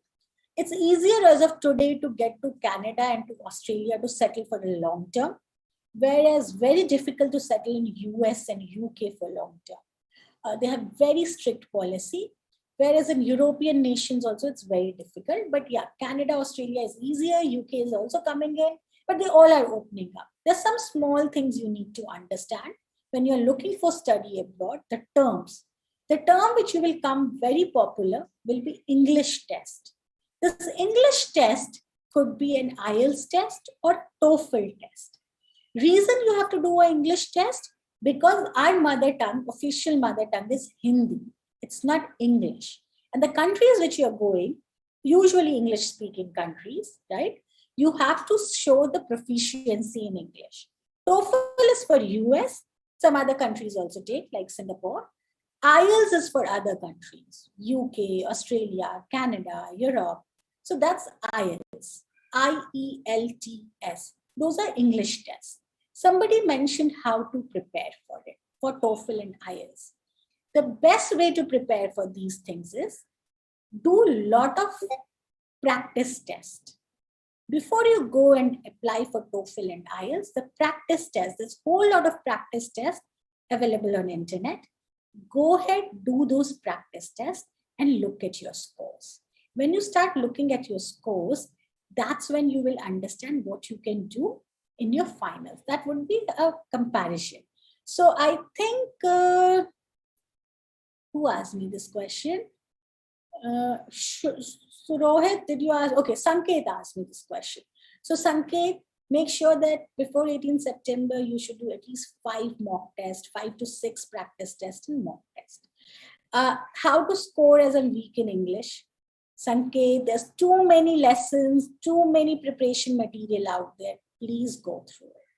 It's easier as of today to get to Canada and to Australia to settle for a long term, whereas very difficult to settle in US and UK for long term. They have very strict policy, whereas in European nations also it's very difficult. But yeah, Canada, Australia is easier, UK is also coming in, but they all are opening up. There's some small things you need to understand when you're looking for study abroad, the terms. The term which will come very popular will be English test. This English test could be an IELTS test or TOEFL test. Reason you have to do an English test, because our mother tongue, official mother tongue is Hindi. It's not English. And the countries which you're going, usually English speaking countries, right? You have to show the proficiency in English. TOEFL is for US. Some other countries also take, like Singapore. IELTS is for other countries, UK, Australia, Canada, Europe. So that's IELTS, IELTS. Those are English tests. Somebody mentioned how to prepare for it, for TOEFL and IELTS. The best way to prepare for these things is do a lot of practice tests. Before you go and apply for TOEFL and IELTS, the practice test, there's a whole lot of practice tests available on internet. Go ahead, do those practice tests and look at your scores. When you start looking at your scores, that's when you will understand what you can do in your finals. That would be a comparison. So I think, who asked me this question? So Rohit, did you ask? Okay, Sanket asked me this question. So Sanket, make sure that before 18 September, you should do at least 5 mock tests, 5 to 6 practice tests and mock tests. How to score as a week in English? Sanket, there's too many lessons, too many preparation material out there. Please go through it.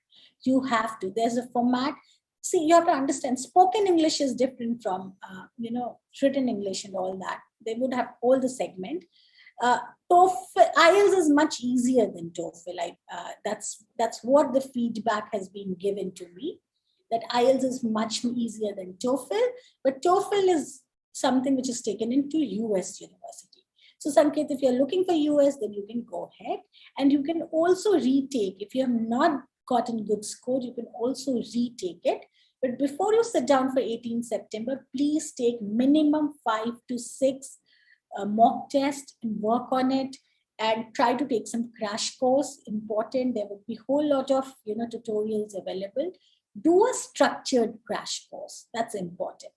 You have to. There's a format. See, you have to understand, spoken English is different from, written English and all that. They would have all the segment. TOEFL, IELTS is much easier than TOEFL. That's what the feedback has been given to me, that IELTS is much easier than TOEFL, but TOEFL is something which is taken into US university. So Sanket, if you're looking for US, then you can go ahead, and you can also retake. If you have not gotten good score, you can also retake it, But before you sit down for 18th September, please take minimum 5 to 6 mock tests and work on it, and try to take some crash course. Important. There will be a whole lot of tutorials available. Do a structured crash course. That's important.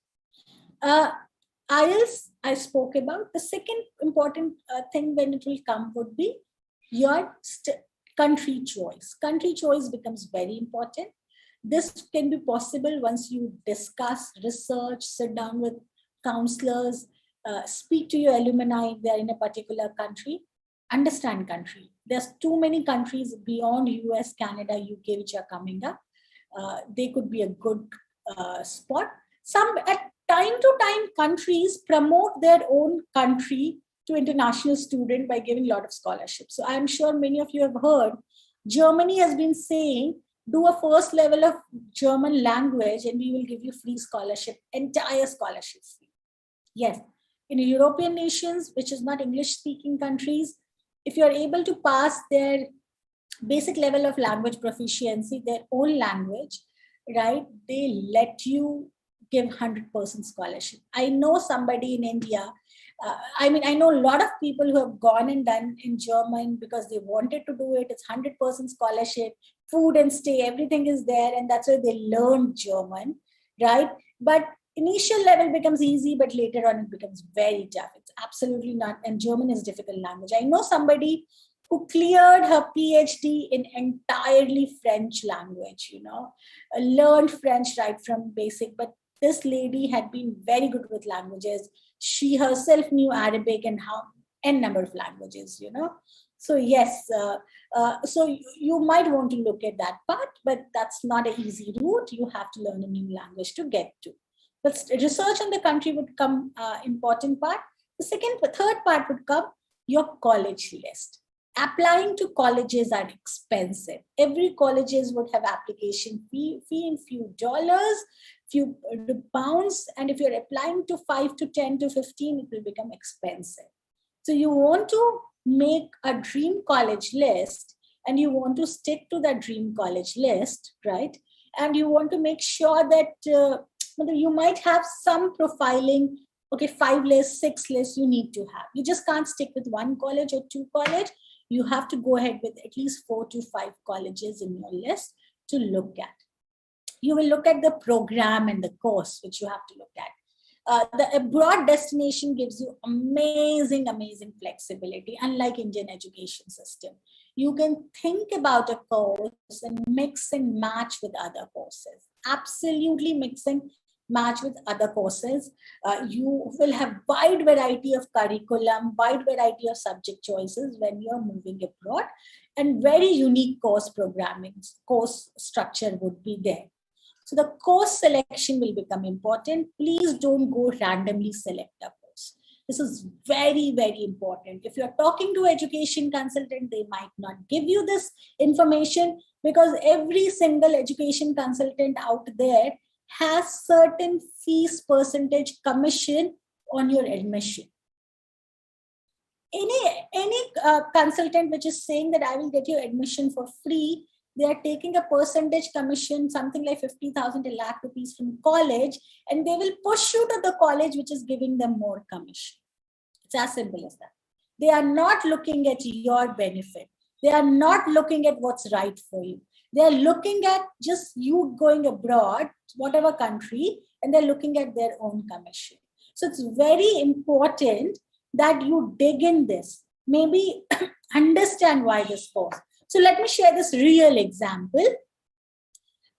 IELTS, I spoke about. The second important thing when it will come would be your country choice. Country choice becomes very important. This can be possible once you discuss, research, sit down with counselors, speak to your alumni if they're in a particular country, understand country. There's too many countries beyond US, Canada, UK, which are coming up. They could be a good spot. Some at time to time countries promote their own country to international student by giving a lot of scholarships. So I'm sure many of you have heard, Germany has been saying, do a first level of German language and we will give you free scholarship, entire scholarship fee. Yes, in European nations, which is not English speaking countries, if you're able to pass their basic level of language proficiency, their own language, right, they let you give 100% scholarship. I know somebody in India, I know a lot of people who have gone and done in German because they wanted to do it. It's 100% scholarship, food and stay, everything is there. And that's why they learned German, right? But initial level becomes easy, but later on it becomes very tough. It's absolutely not. And German is a difficult language. I know somebody who cleared her PhD in entirely French language, learned French right from basic, but this lady had been very good with languages. She herself knew Arabic and n number of languages, So yes, so you might want to look at that part, but that's not an easy route. You have to learn a new language to get to. But research on the country would come important part. The third part would come your college list. Applying to colleges are expensive. Every colleges would have application fee in few dollars, few pounds, and if you're applying to 5 to 10 to 15, it will become expensive. So you want to make a dream college list, and you want to stick to that dream college list, right? And you want to make sure that you might have some profiling. Okay, 5 lists, 6 lists you need to have. You just can't stick with 1 college or 2 college. You have to go ahead with at least 4 to 5 colleges in your list to look at. You will look at the program and the course, which you have to look at. The abroad destination gives you amazing flexibility, unlike Indian education system. You can think about a course and mix and match with other courses. Absolutely mix and match with other courses. You will have wide variety of curriculum, wide variety of subject choices when you're moving abroad, and very unique course programming, course structure would be there. So the course selection will become important. Please don't go randomly select a course. This is very, very important. If you're talking to education consultant, they might not give you this information because every single education consultant out there has certain fees percentage commission on your admission. Any consultant which is saying that I will get your admission for free, they are taking a percentage commission, something like 50,000 to lakh rupees from college, and they will push you to the college which is giving them more commission. It's as simple as that. They are not looking at your benefit. They are not looking at what's right for you. They're looking at just you going abroad, whatever country, and they're looking at their own commission. So it's very important that you dig in this, maybe understand why this course. So let me share this real example.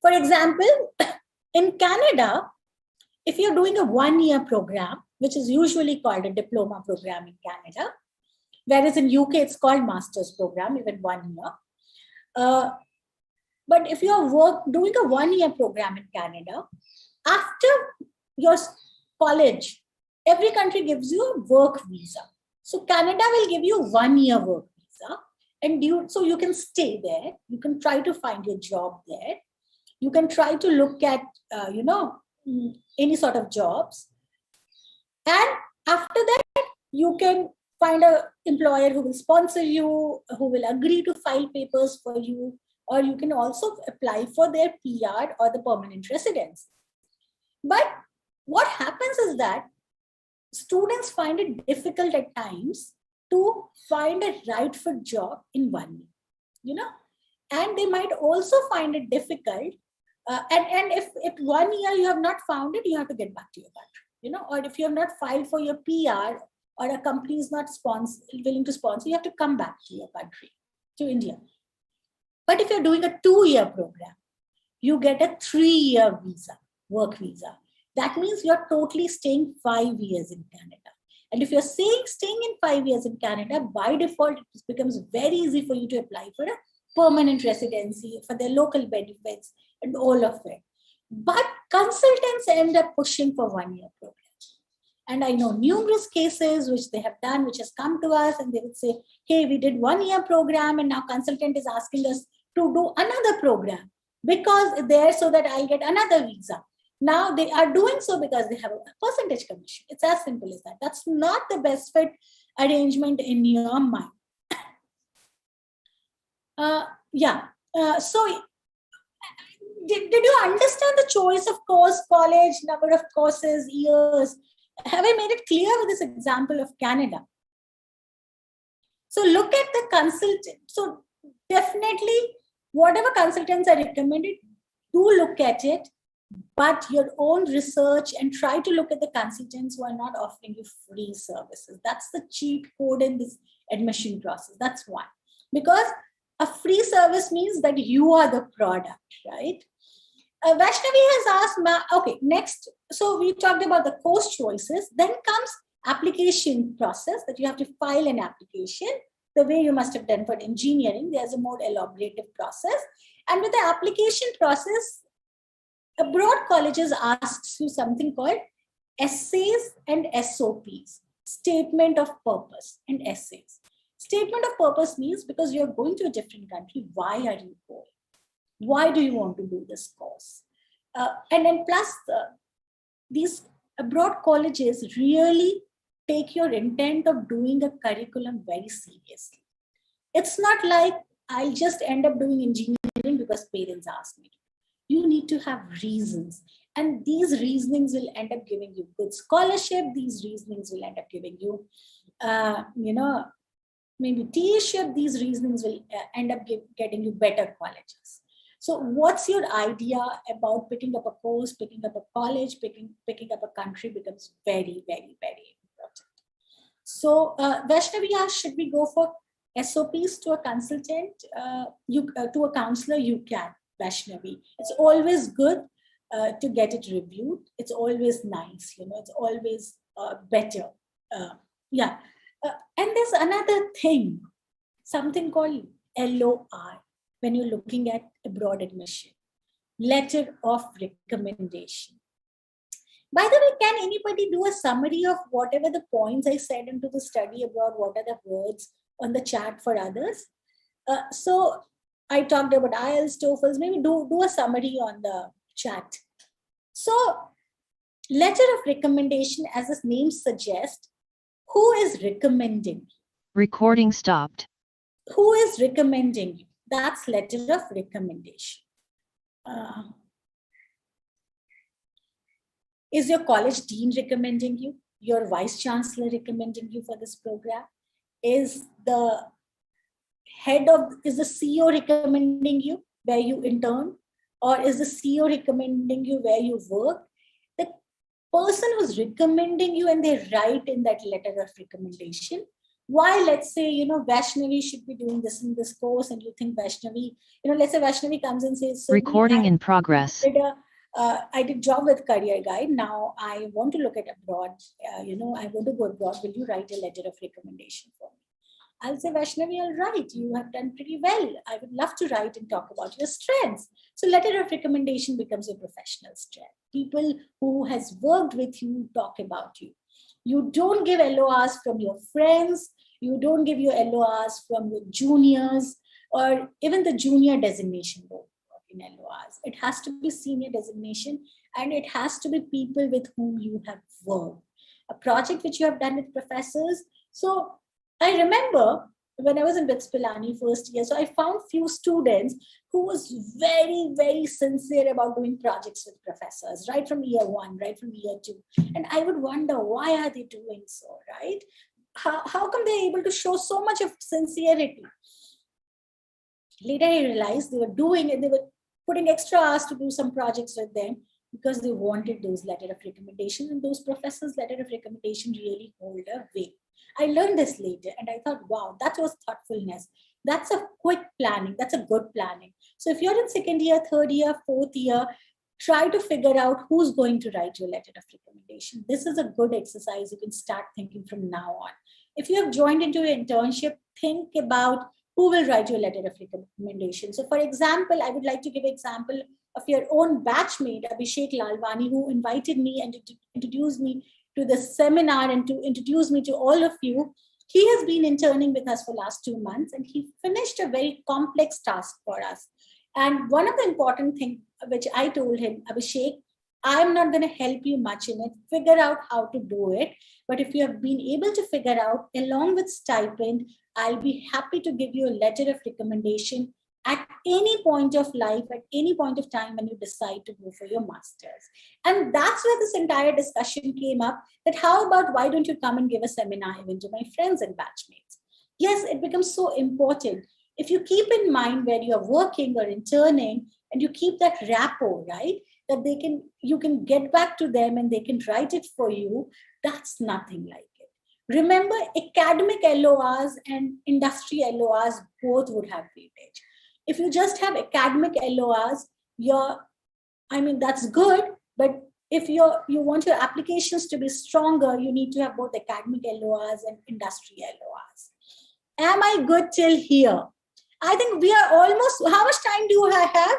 For example, in Canada, if you're doing a 1-year program, which is usually called a diploma program in Canada, whereas in UK, it's called master's program, even 1 year. But if you're doing a 1-year program in Canada, after your college, every country gives you a work visa. So Canada will give you 1-year work visa, and so you can stay there. You can try to find your job there. You can try to look at, any sort of jobs. And after that, you can find an employer who will sponsor you, who will agree to file papers for you, or you can also apply for their PR or the permanent residence. But what happens is that students find it difficult at times to find a right fit job in 1 year, and they might also find it difficult. And if 1 year you have not found it, you have to get back to your country, or if you have not filed for your PR or a company is not willing to sponsor, you have to come back to your country, to India. But if you're doing a 2-year program, you get a 3-year visa, work visa. That means you're totally staying 5 years in Canada. And if you're staying in 5 years in Canada, by default, it becomes very easy for you to apply for a permanent residency, for their local benefits and all of it. But consultants end up pushing for 1-year programs. And I know numerous cases which they have done, which has come to us, and they would say, hey, we did 1-year program and now consultant is asking us to do another program because there, so that I'll get another visa. Now they are doing so because they have a percentage commission. It's as simple as that. That's not the best fit arrangement in your mind. So did you understand the choice of course, college, number of courses, years? Have I made it clear with this example of Canada? So look at the consultant. So definitely, whatever consultants are recommended, do look at it, but your own research, and try to look at the consultants who are not offering you free services. That's the cheat code in this admission process. That's one. Because a free service means that you are the product, right? Vaishnavi has asked, okay, next. So we talked about the course choices. Then comes application process, that you have to file an application the way you must have done for engineering. There's a more elaborative process. And with the application process, abroad colleges asks you something called essays and SOPs, statement of purpose and essays. Statement of purpose means because you're going to a different country, why are you going? Why do you want to do this course? And then plus, these abroad colleges really take your intent of doing a curriculum very seriously. It's not like I'll just end up doing engineering because parents ask me to. You need to have reasons. And these reasonings will end up giving you good scholarship. These reasonings will end up giving you, maybe tuition. These reasonings will end up getting you better colleges. So what's your idea about picking up a course, picking up a college, picking up a country becomes very, very, very important. So Vaishnavi asked, should we go for SOPs to a consultant, to a counselor? You can, Vaishnavi. It's always good to get it reviewed. It's always nice, it's always better. And there's another thing, something called LOR, when you're looking at abroad admission, letter of recommendation. By the way, can anybody do a summary of whatever the points I said into the study abroad? What are the words on the chat for others? So I talked about IELTS, TOEFLs, maybe do a summary on the chat. So letter of recommendation, as its name suggests, who is recommending? Recording stopped. Who is recommending you? That's letter of recommendation. Is your college dean recommending you? Your vice chancellor recommending you for this program? Is the CEO recommending you where you intern? Or is the CEO recommending you where you work? The person who's recommending you, and they write in that letter of recommendation, why, let's say, Vaishnavi should be doing this in this course, and you think Vaishnavi, let's say Vaishnavi comes and says, so recording in progress. I did job with Career Guide. Now I want to look at abroad. I want to go abroad. Will you write a letter of recommendation for me? I'll say, Vaishnavi, all right, you have done pretty well. I would love to write and talk about your strengths. So letter of recommendation becomes your professional strength. People who has worked with you talk about you. You don't give LORs from your friends. You don't give your LORs from your juniors, or even the junior designation board in LORs. It has to be senior designation, and it has to be people with whom you have worked. A project which you have done with professors. So I remember when I was in BITS Pilani first year, so I found few students who was very, very sincere about doing projects with professors, right from year one, right from year two. And I would wonder, why are they doing so, right? How come they're able to show so much of sincerity? Later, I realized they were doing it, they were putting extra hours to do some projects with them because they wanted those letter of recommendation, and those professors' letter of recommendation really hold a weight. I learned this later and I thought, wow, that was thoughtfulness. That's a quick planning. That's a good planning. So if you're in second year, third year, fourth year, try to figure out who's going to write your letter of recommendation. This is a good exercise. You can start thinking from now on. If you have joined into an internship, think about who will write your letter of recommendation. So for example, I would like to give an example of your own batchmate, Abhishek Lalwani, who invited me and introduced me to the seminar and to introduce me to all of you. He has been interning with us for last 2 months, and he finished a very complex task for us. And one of the important things which I told him, Abhishek, I'm not going to help you much in it. Figure out how to do it. But if you have been able to figure out, along with stipend, I'll be happy to give you a letter of recommendation at any point of life, at any point of time when you decide to go for your master's. And that's where this entire discussion came up, that how about why don't you come and give a seminar even to my friends and batchmates? Yes, it becomes so important. If you keep in mind where you're working or interning, and you keep that rapport, right, that you can get back to them and they can write it for you, that's nothing like it. Remember, academic LORs and industry LORs both would have weightage. If you just have academic LORs, that's good, but if you want your applications to be stronger, you need to have both academic LORs and industry LORs. Am I good till here? I think we are almost, how much time do I have?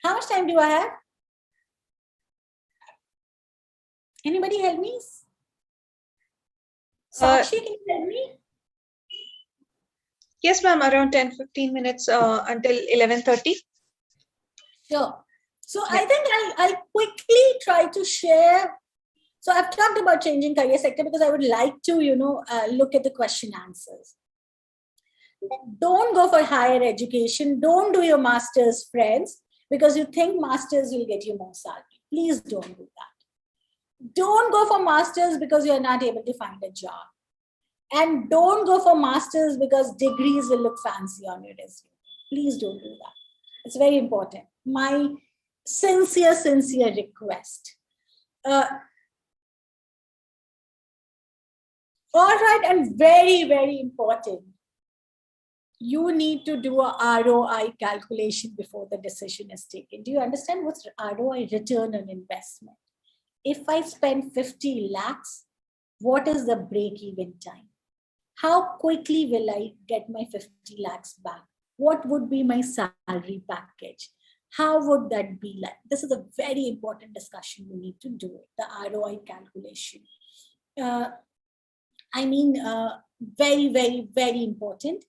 How much time do I have? Anybody help me? Sakshi, can you help me? Yes, ma'am, around 10-15 minutes until 11:30. Sure. So I think I'll quickly try to share. So I've talked about changing career sector because I would like to, look at the question answers. Don't go for higher education. Don't do your master's, friends, because you think master's will get you more salary. Please don't do that. Don't go for master's because you're not able to find a job. And don't go for master's because degrees will look fancy on your resume. Please don't do that. It's very important. My sincere request. All right, and very, very important. You need to do a ROI calculation before the decision is taken. Do you understand what's ROI? Return on investment. If I spend 50 lakhs, what is the break-even time? How quickly will I get my 50 lakhs back? What would be my salary package? How would that be like? This is a very important discussion you need to do, the ROI calculation. Very, very, very important.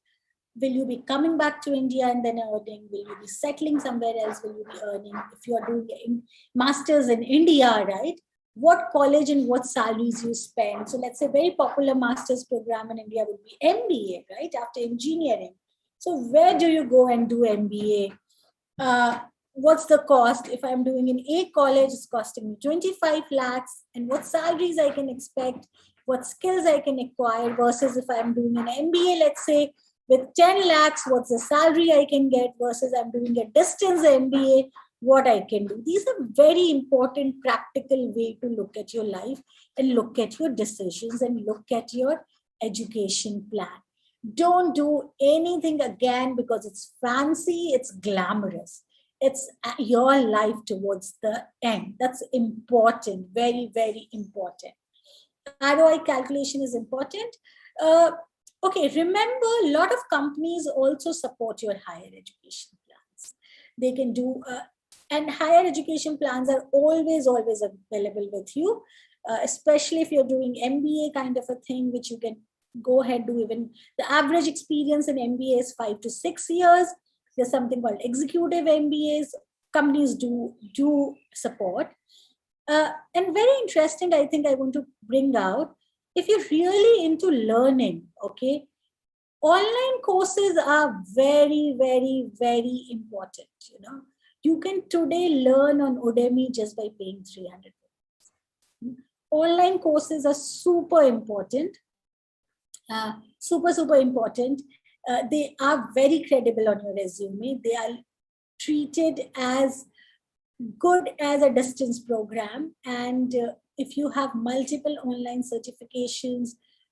Will you be coming back to India and then earning? Will you be settling somewhere else? Will you be earning? If you are doing masters in India, right? What college and what salaries you spend. So let's say a very popular master's program in India would be MBA, right? After engineering. So where do you go and do MBA? What's the cost? If I'm doing in a college, it's costing me 25 lakhs. And what salaries I can expect? What skills I can acquire versus if I'm doing an MBA, let's say, with 10 lakhs, what's the salary I can get versus I'm doing a distance MBA, what I can do. These are very important practical way to look at your life and look at your decisions and look at your education plan. Don't do anything again because it's fancy, it's glamorous. It's your life towards the end. That's important, very, very important. ROI calculation is important. Okay, remember, a lot of companies also support your higher education plans. They can do, and higher education plans are always available with you, especially if you're doing MBA kind of a thing, which you can go ahead do. Even the average experience in MBA is 5 to 6 years. There's something called executive MBAs. Companies do support. And very interesting, I think I want to bring out, if you're really into learning, okay, online courses are very, very, very important. You can today learn on Udemy just by paying 300. Online courses are super important, super important. They are very credible on your resume. They are treated as good as a distance program. And if you have multiple online certifications,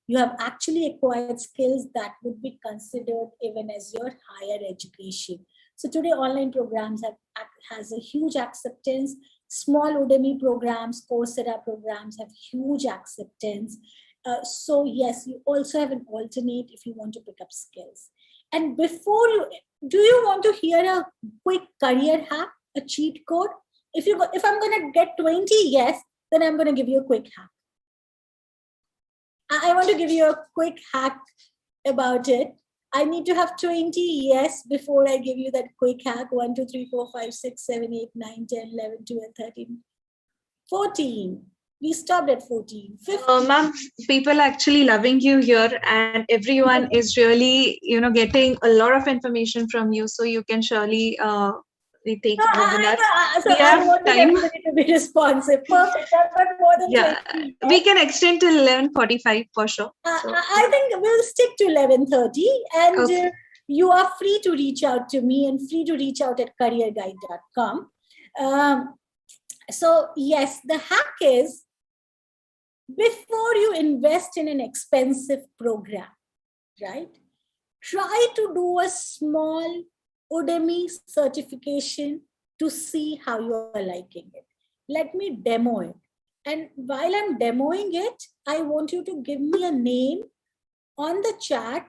you have actually acquired skills that would be considered even as your higher education. So today online programs has a huge acceptance. Small Udemy programs, Coursera programs have huge acceptance. So yes, you also have an alternate if you want to pick up skills. And do you want to hear a quick career hack, a cheat code? If I'm going to get 20 yes, then I'm going to give you a quick hack. I want to give you a quick hack about it. I need to have 20 yes before I give you that quick hack. 1, 2, 3, 4, 5, 6, 7, 8, 9, 10, 11, 12, 13, 14. We stopped at 14. 15. Ma'am, people are actually loving you here, and everyone is really, getting a lot of information from you. So you can surely take webinar. So We I have wanted time. everybody to be responsive. Perfect. I've got more than 20. We can extend till 11:45 for sure. I think we'll stick to 11:30, and Okay. you are free to reach out to me and free to reach out at careerguide.com. So yes, the hack is, before you invest in an expensive program, right? Try to do a small Udemy certification to see how you are liking it. Let me demo it. And while I'm demoing it, I want you to give me a name on the chat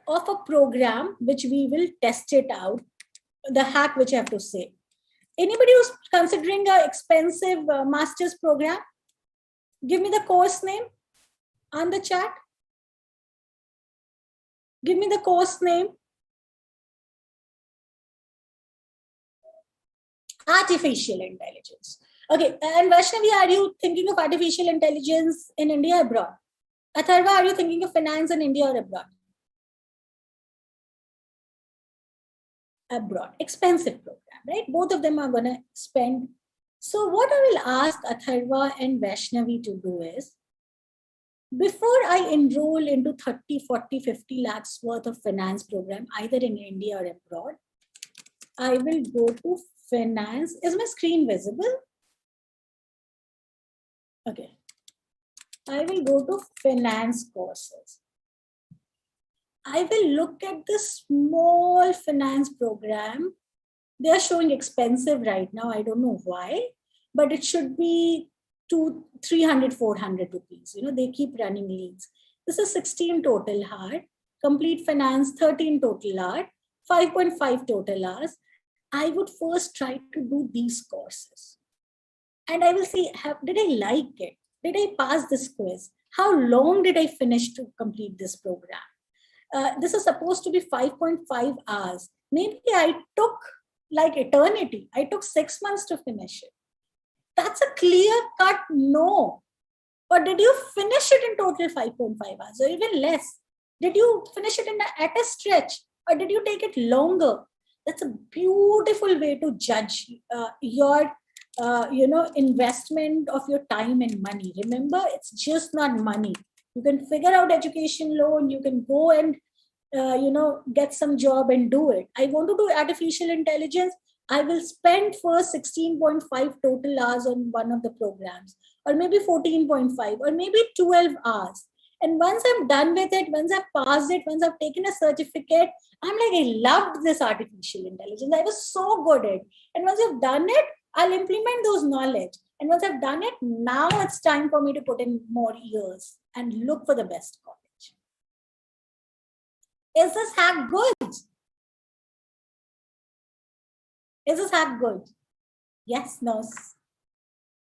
of a program which we will test it out, the hack which I have to say. Anybody who's considering an expensive master's program, give me the course name on the chat. Give me the course name. Artificial intelligence. Okay, and Vaishnavi, are you thinking of artificial intelligence in India or abroad? Atharva, are you thinking of finance in India or abroad? Abroad. Expensive program, right? Both of them are going to spend. So what I will ask Atharva and Vaishnavi to do is, before I enroll into 30, 40, 50 lakhs worth of finance program, either in India or abroad, I will go to finance. Is my screen visible? Okay. I will go to finance courses. I will look at the small finance program. They are showing expensive right now. I don't know why, but it should be 300, 400 rupees. They keep running leads. This is 16 total hour, complete finance 13 total hour, 5.5 total hours. I would first try to do these courses. And I will see, did I like it? Did I pass this quiz? How long did I finish to complete this program? This is supposed to be 5.5 hours. Maybe I took like eternity. I took 6 months to finish it. That's a clear-cut no. Or did you finish it in total 5.5 hours or even less? Did you finish it at a stretch, or did you take it longer? That's a beautiful way to judge your investment of your time and money. Remember, it's just not money. You can figure out education loan. You can go and get some job and do it. I want to do artificial intelligence. I will spend first 16.5 total hours on one of the programs, or maybe 14.5, or maybe 12 hours. And once I'm done with it, once I've passed it, once I've taken a certificate, I'm like, I loved this artificial intelligence. I was so good at it. And once I've done it, I'll implement those knowledge. And once I've done it, now it's time for me to put in more years and look for the best college. Is this hack good? Is this hack good? Yes, no.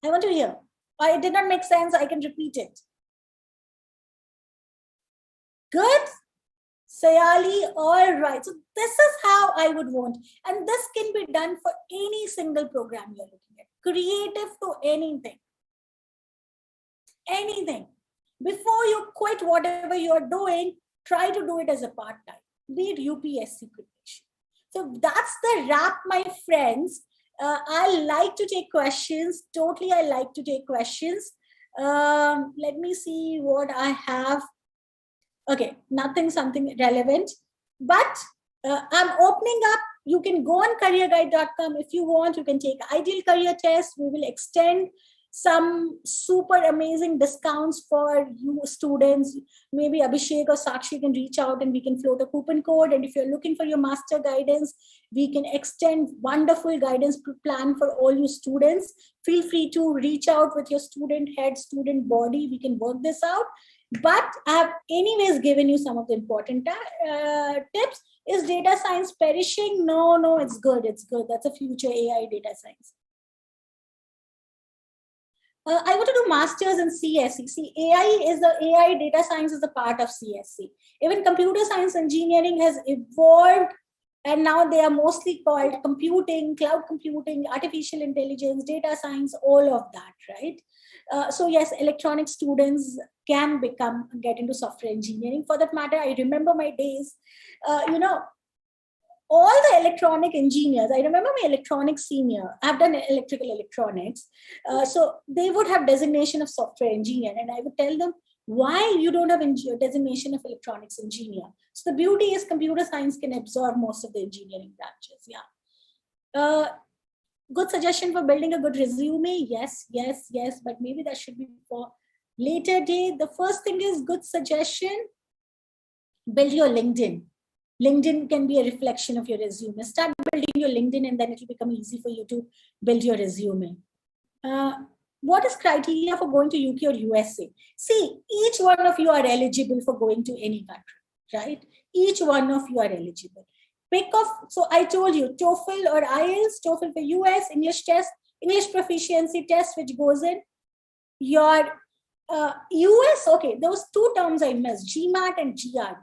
I want to hear. Or it did not make sense, I can repeat it. Good? Sayali, all right. So this is how I would want. And this can be done for any single program you're looking at. Creative to anything. Anything. Before you quit whatever you're doing, try to do it as a part-time. Be it UPSC preparation. So that's the wrap, my friends. I like to take questions. Totally, I like to take questions. Let me see what I have. Okay, nothing, something relevant. But I'm opening up. You can go on careerguide.com if you want. You can take ideal career test. We will extend some super amazing discounts for you students. Maybe Abhishek or Sakshi can reach out and we can float a coupon code. And if you're looking for your master guidance, we can extend wonderful guidance plan for all you students. Feel free to reach out with your student head, student body. We can work this out. But I have anyways given you some of the important tips. Is data science perishing? No, it's good. It's good. That's a future AI data science. I want to do masters in CSE. See, AI data science is a part of CSE. Even computer science engineering has evolved, and now they are mostly called computing, cloud computing, artificial intelligence, data science, all of that, right? So yes, electronic students can get into software engineering. For that matter, I remember my days, all the electronic engineers, I remember my electronics senior, I've done electrical electronics. So they would have designation of software engineer, and I would tell them, why you don't have designation of electronics engineer? So the beauty is computer science can absorb most of the engineering branches. Yeah. Good suggestion for building a good resume. Yes. But maybe that should be for later date. The first thing is good suggestion. Build your LinkedIn. LinkedIn can be a reflection of your resume. Start building your LinkedIn and then it will become easy for you to build your resume. What is criteria for going to UK or USA? See, each one of you are eligible for going to any country, right? Each one of you are eligible. Pick off, so I told you, TOEFL or IELTS, TOEFL for US, English test, English proficiency test, which goes in. Your US, okay, those two terms I missed, GMAT and GR.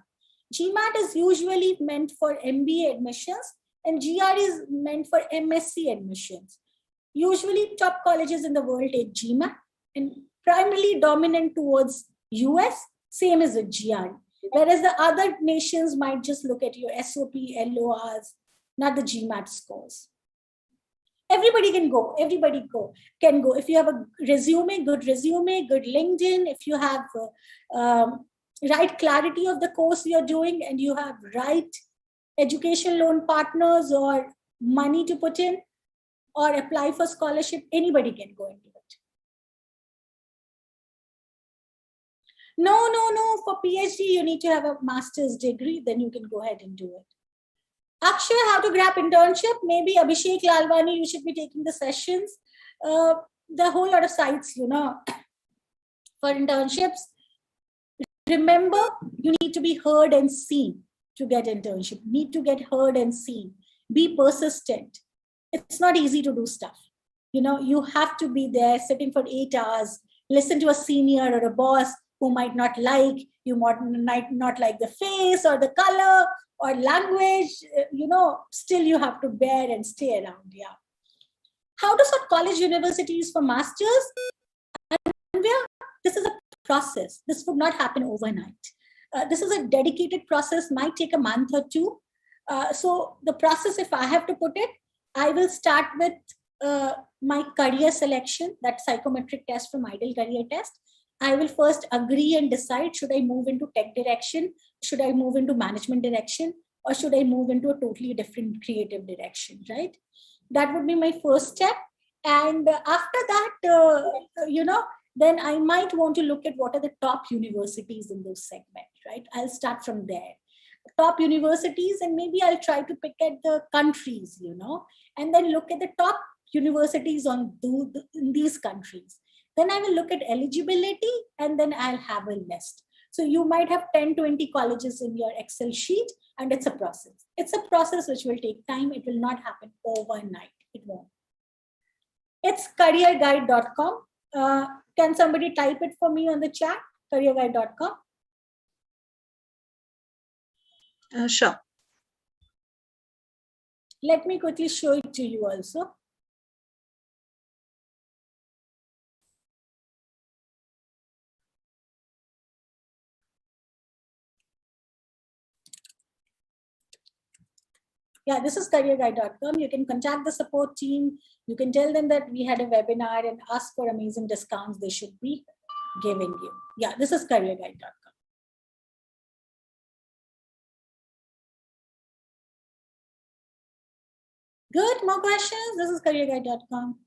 GMAT is usually meant for MBA admissions and GR is meant for MSc admissions. Usually top colleges in the world take GMAT and primarily dominant towards US, same as with GR. Whereas the other nations might just look at your SOP, LORs, not the GMAT scores. Everybody can go. Can go. If you have a resume, good LinkedIn, if you have right clarity of the course you're doing and you have right education loan partners or money to put in or apply for scholarship, anybody can go and do it. No. For PhD, you need to have a master's degree, then you can go ahead and do it. Akshay, how to grab internship? Maybe Abhishek Lalwani, you should be taking the sessions. There are a whole lot of sites, for internships. Remember, you need to be heard and seen to get internship. Need to get heard and seen. Be persistent. It's not easy to do stuff. You have to be there sitting for 8 hours, listen to a senior or a boss who might not like, you might not like the face or the color or language, still you have to bear and stay around. Yeah. How to sort college universities for masters? This is a process. This would not happen overnight. This is a dedicated process, might take a month or two. So the process, if I have to put it, I will start with my career selection, that psychometric test from Ideal Career Test. I will first agree and decide, should I move into tech direction? Should I move into management direction? Or should I move into a totally different creative direction, right? That would be my first step. And after that, then I might want to look at what are the top universities in those segments, right? I'll start from there. Top universities, and maybe I'll try to pick at the countries, and then look at the top universities in these countries. Then I will look at eligibility, and then I'll have a list. So you might have 10, 20 colleges in your Excel sheet, and it's a process. It's a process which will take time. It will not happen overnight. It won't. It's careerguide.com. Can somebody type it for me on the chat? Careerguide.com. Sure. Let me quickly show it to you also. Yeah, this is careerguide.com. You can contact the support team. You can tell them that we had a webinar and ask for amazing discounts they should be giving you. Yeah, this is careerguide.com. Good, more questions? This is careerguide.com.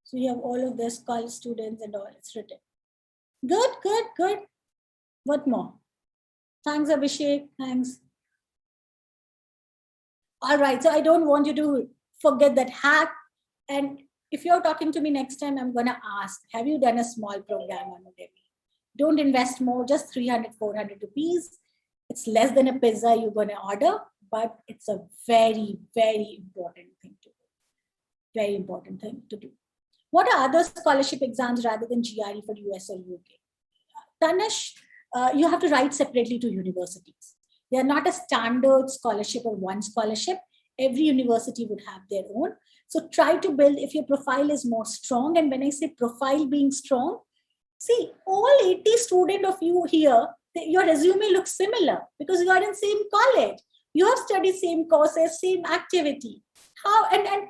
So you have all of this, college students and all, it's written. Good, good, good. What more? Thanks, Abhishek, thanks. All right, so I don't want you to forget that hack. And if you're talking to me next time, I'm gonna ask, have you done a small program on Udemy? Don't invest more, just 300, 400 rupees. It's less than a pizza you're gonna order, but it's a very, very important thing to do. Very important thing to do. What are other scholarship exams rather than GRE for US or UK? Tanish, you have to write separately to universities. They are not a standard scholarship or one scholarship. Every university would have their own. So try to build, if your profile is more strong, and when I say profile being strong, see, all 80 students of you here, your resume looks similar because you are in same college. You have studied same courses, same activity. How, and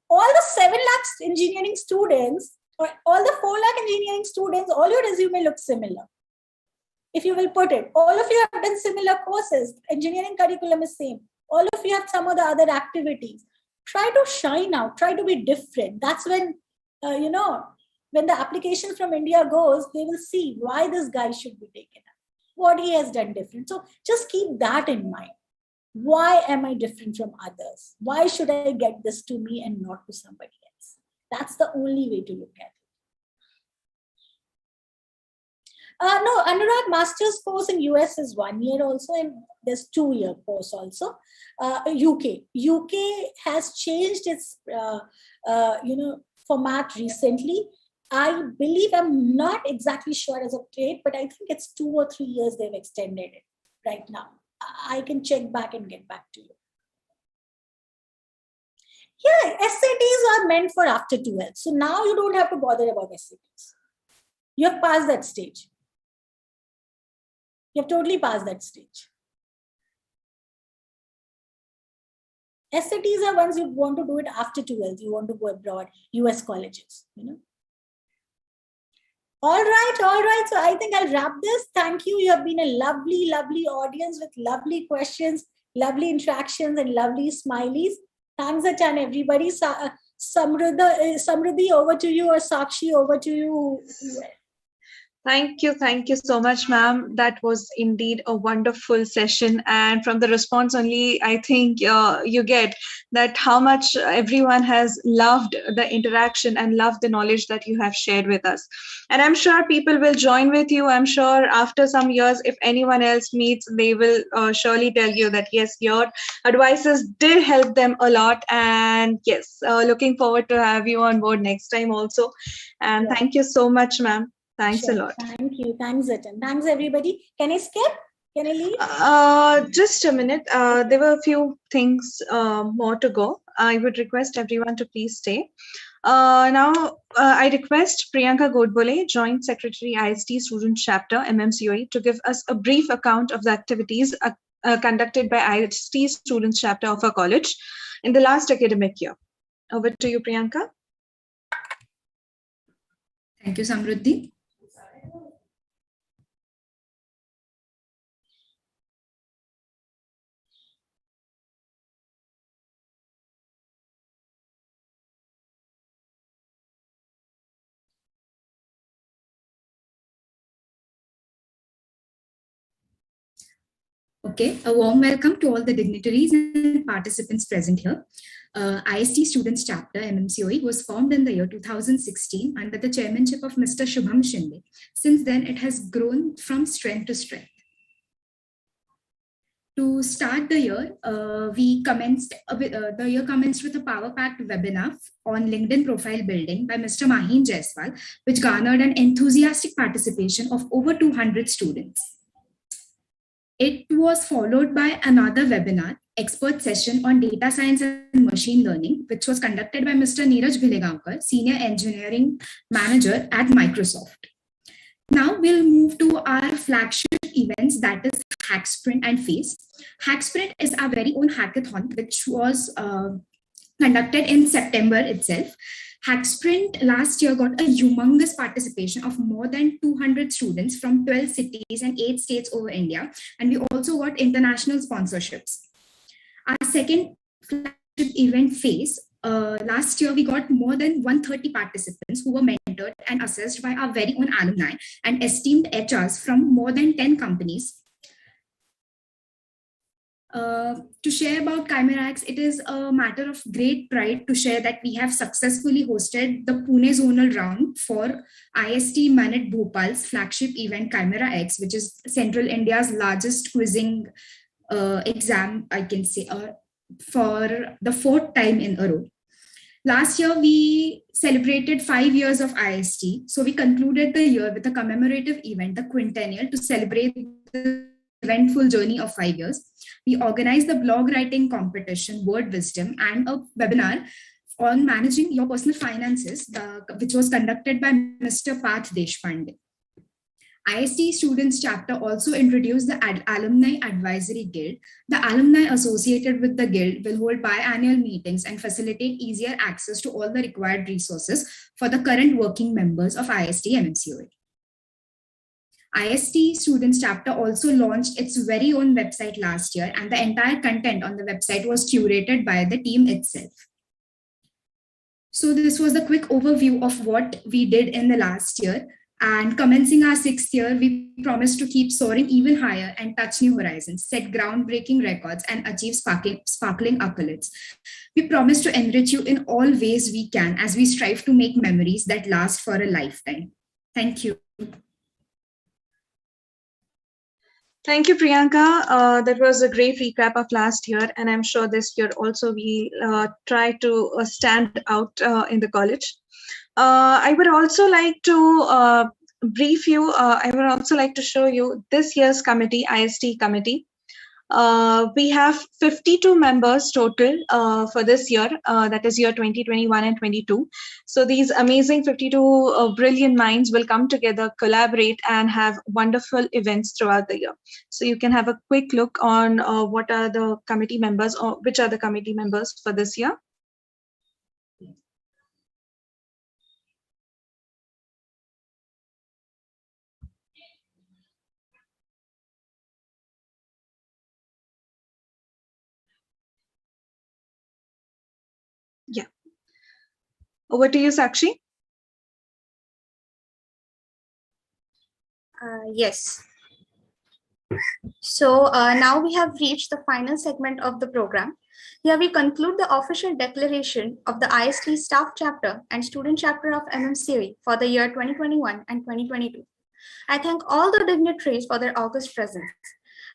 all the 7 lakh engineering students, or all the 4 lakh engineering students, all your resume looks similar. If you will put it, all of you have done similar courses, engineering curriculum is same. All of you have some of the other activities. Try to shine out, try to be different. That's when, when the application from India goes, they will see why this guy should be taken up, what he has done different. So just keep that in mind. Why am I different from others? Why should I get this to me and not to somebody else? That's the only way to look at it. No, Anurag, master's course in US is 1 year also, and there's 2-year course also. UK has changed its format recently. I believe, I'm not exactly sure as of date, but I think it's 2 or 3 years they've extended it right now. I can check back and get back to you. Yeah, SATs are meant for after 12. So now you don't have to bother about SATs. You have passed that stage. You have totally passed that stage. SATs are ones you want to do it after 12. You want to go abroad, US colleges, All right. So I think I'll wrap this. Thank you. You have been a lovely, lovely audience with lovely questions, lovely interactions, and lovely smileys. Thanks a ton, everybody. Samruddhi, over to you, or Sakshi, over to you. Thank you so much, ma'am. That was indeed a wonderful session. And from the response only, I think you get that how much everyone has loved the interaction and loved the knowledge that you have shared with us. And I'm sure people will join with you. I'm sure after some years, if anyone else meets, they will surely tell you that, yes, your advices did help them a lot. And yes, looking forward to have you on board next time also. And Yeah. Thank you so much, ma'am. Thanks Sure. a lot. Thank you. Thanks, Atan. Thanks, everybody. Can I skip? Can I leave? Just a minute. There were a few things more to go. I would request everyone to please stay. Now, I request Priyanka Godbole, Joint Secretary, ISTE Student Chapter, MMCOE, to give us a brief account of the activities conducted by ISTE Students Chapter of our college in the last academic year. Over to you, Priyanka. Thank you, Samruddhi. Okay, a warm welcome to all the dignitaries and participants present here. ISTE Students Chapter, MMCOE, was formed in the year 2016 under the chairmanship of Mr. Shubham Shinde. Since then, it has grown from strength to strength. To start the year, the year commenced with a power-packed webinar on LinkedIn profile building by Mr. Mahin Jaiswal, which garnered an enthusiastic participation of over 200 students. It was followed by another webinar, expert session on data science and machine learning, which was conducted by Mr. Neeraj Bhilegaonkar, Senior Engineering Manager at Microsoft. Now we'll move to our flagship events, that is Hacksprint and FACE. Hacksprint is our very own hackathon, which was conducted in September itself. Hacksprint last year got a humongous participation of more than 200 students from 12 cities and 8 states over India. And we also got international sponsorships. Our second flagship event, FACE, last year we got more than 130 participants who were mentored and assessed by our very own alumni and esteemed HRs from more than 10 companies. To share about ChimeraX, it is a matter of great pride to share that we have successfully hosted the Pune zonal round for ISTE Manit Bhopal's flagship event ChimeraX, which is Central India's largest quizzing exam, I can say, for the 4th time in a row. Last year, we celebrated 5 years of ISTE. So we concluded the year with a commemorative event, the Quintennial, to celebrate the eventful journey of 5 years. We organized the blog writing competition, Word Wisdom, and a webinar on managing your personal finances, which was conducted by Mr. Path Deshpande. ISTE Students Chapter also introduced the Alumni Advisory Guild. The alumni associated with the guild will hold biannual meetings and facilitate easier access to all the required resources for the current working members of ISTE MMCOA. ISTE Students Chapter also launched its very own website last year, and the entire content on the website was curated by the team itself. So this was the quick overview of what we did in the last year. And commencing our 6th year, we promise to keep soaring even higher and touch new horizons, set groundbreaking records, and achieve sparkling accolades. We promise to enrich you in all ways we can as we strive to make memories that last for a lifetime. Thank you. Thank you, Priyanka. That was a great recap of last year, and I'm sure this year also we try to stand out in the college. I would also like to brief you. I would also like to show you this year's committee, ISTE committee. We have 52 members total for this year, that is year 2021 and 22. So these amazing 52 brilliant minds will come together, collaborate, and have wonderful events throughout the year. So you can have a quick look on what are the committee members, or which are the committee members for this year. Yeah. Over to you, Sakshi. Yes. So now we have reached the final segment of the program. Here we conclude the official declaration of the ISTE Staff Chapter and Student Chapter of MMCOE for the year 2021 and 2022. I thank all the dignitaries for their august presence.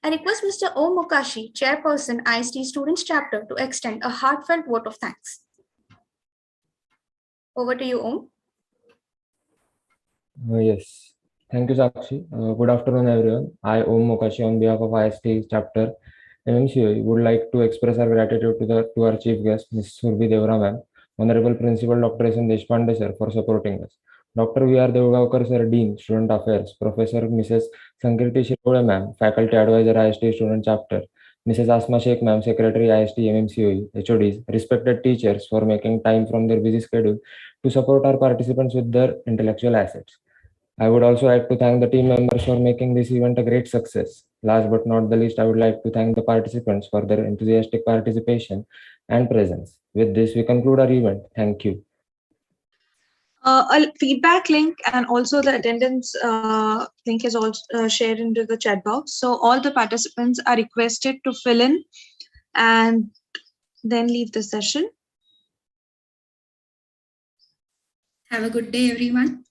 I request Mr. O. Mukashi, Chairperson, ISTE Students Chapter, to extend a heartfelt vote of thanks. Over to you, Om. Yes, thank you, Sakshi. Good afternoon, everyone. I, Om Mokashi, on behalf of ISTE Chapter MMCOE, would like to express our gratitude to our chief guest, Ms. Surbi Devra ma'am, Honorable Principal Dr. S. N. Deshpande sir, for supporting us. Dr. V.R. Devgaonkar sir, Dean, Student Affairs, Professor Mrs. Sankirti Shirode ma'am, Faculty Advisor, ISTE Student Chapter, Mrs. Asma Sheikh ma'am, Secretary, ISTE MMCOE, HODs, respected teachers for making time from their busy schedule to support our participants with their intellectual assets. I would also like to thank the team members for making this event a great success. Last but not the least, I would like to thank the participants for their enthusiastic participation and presence. With this, we conclude our event. Thank you. A feedback link and also the attendance link is also shared into the chat box. So all the participants are requested to fill in and then leave the session. Have a good day, everyone.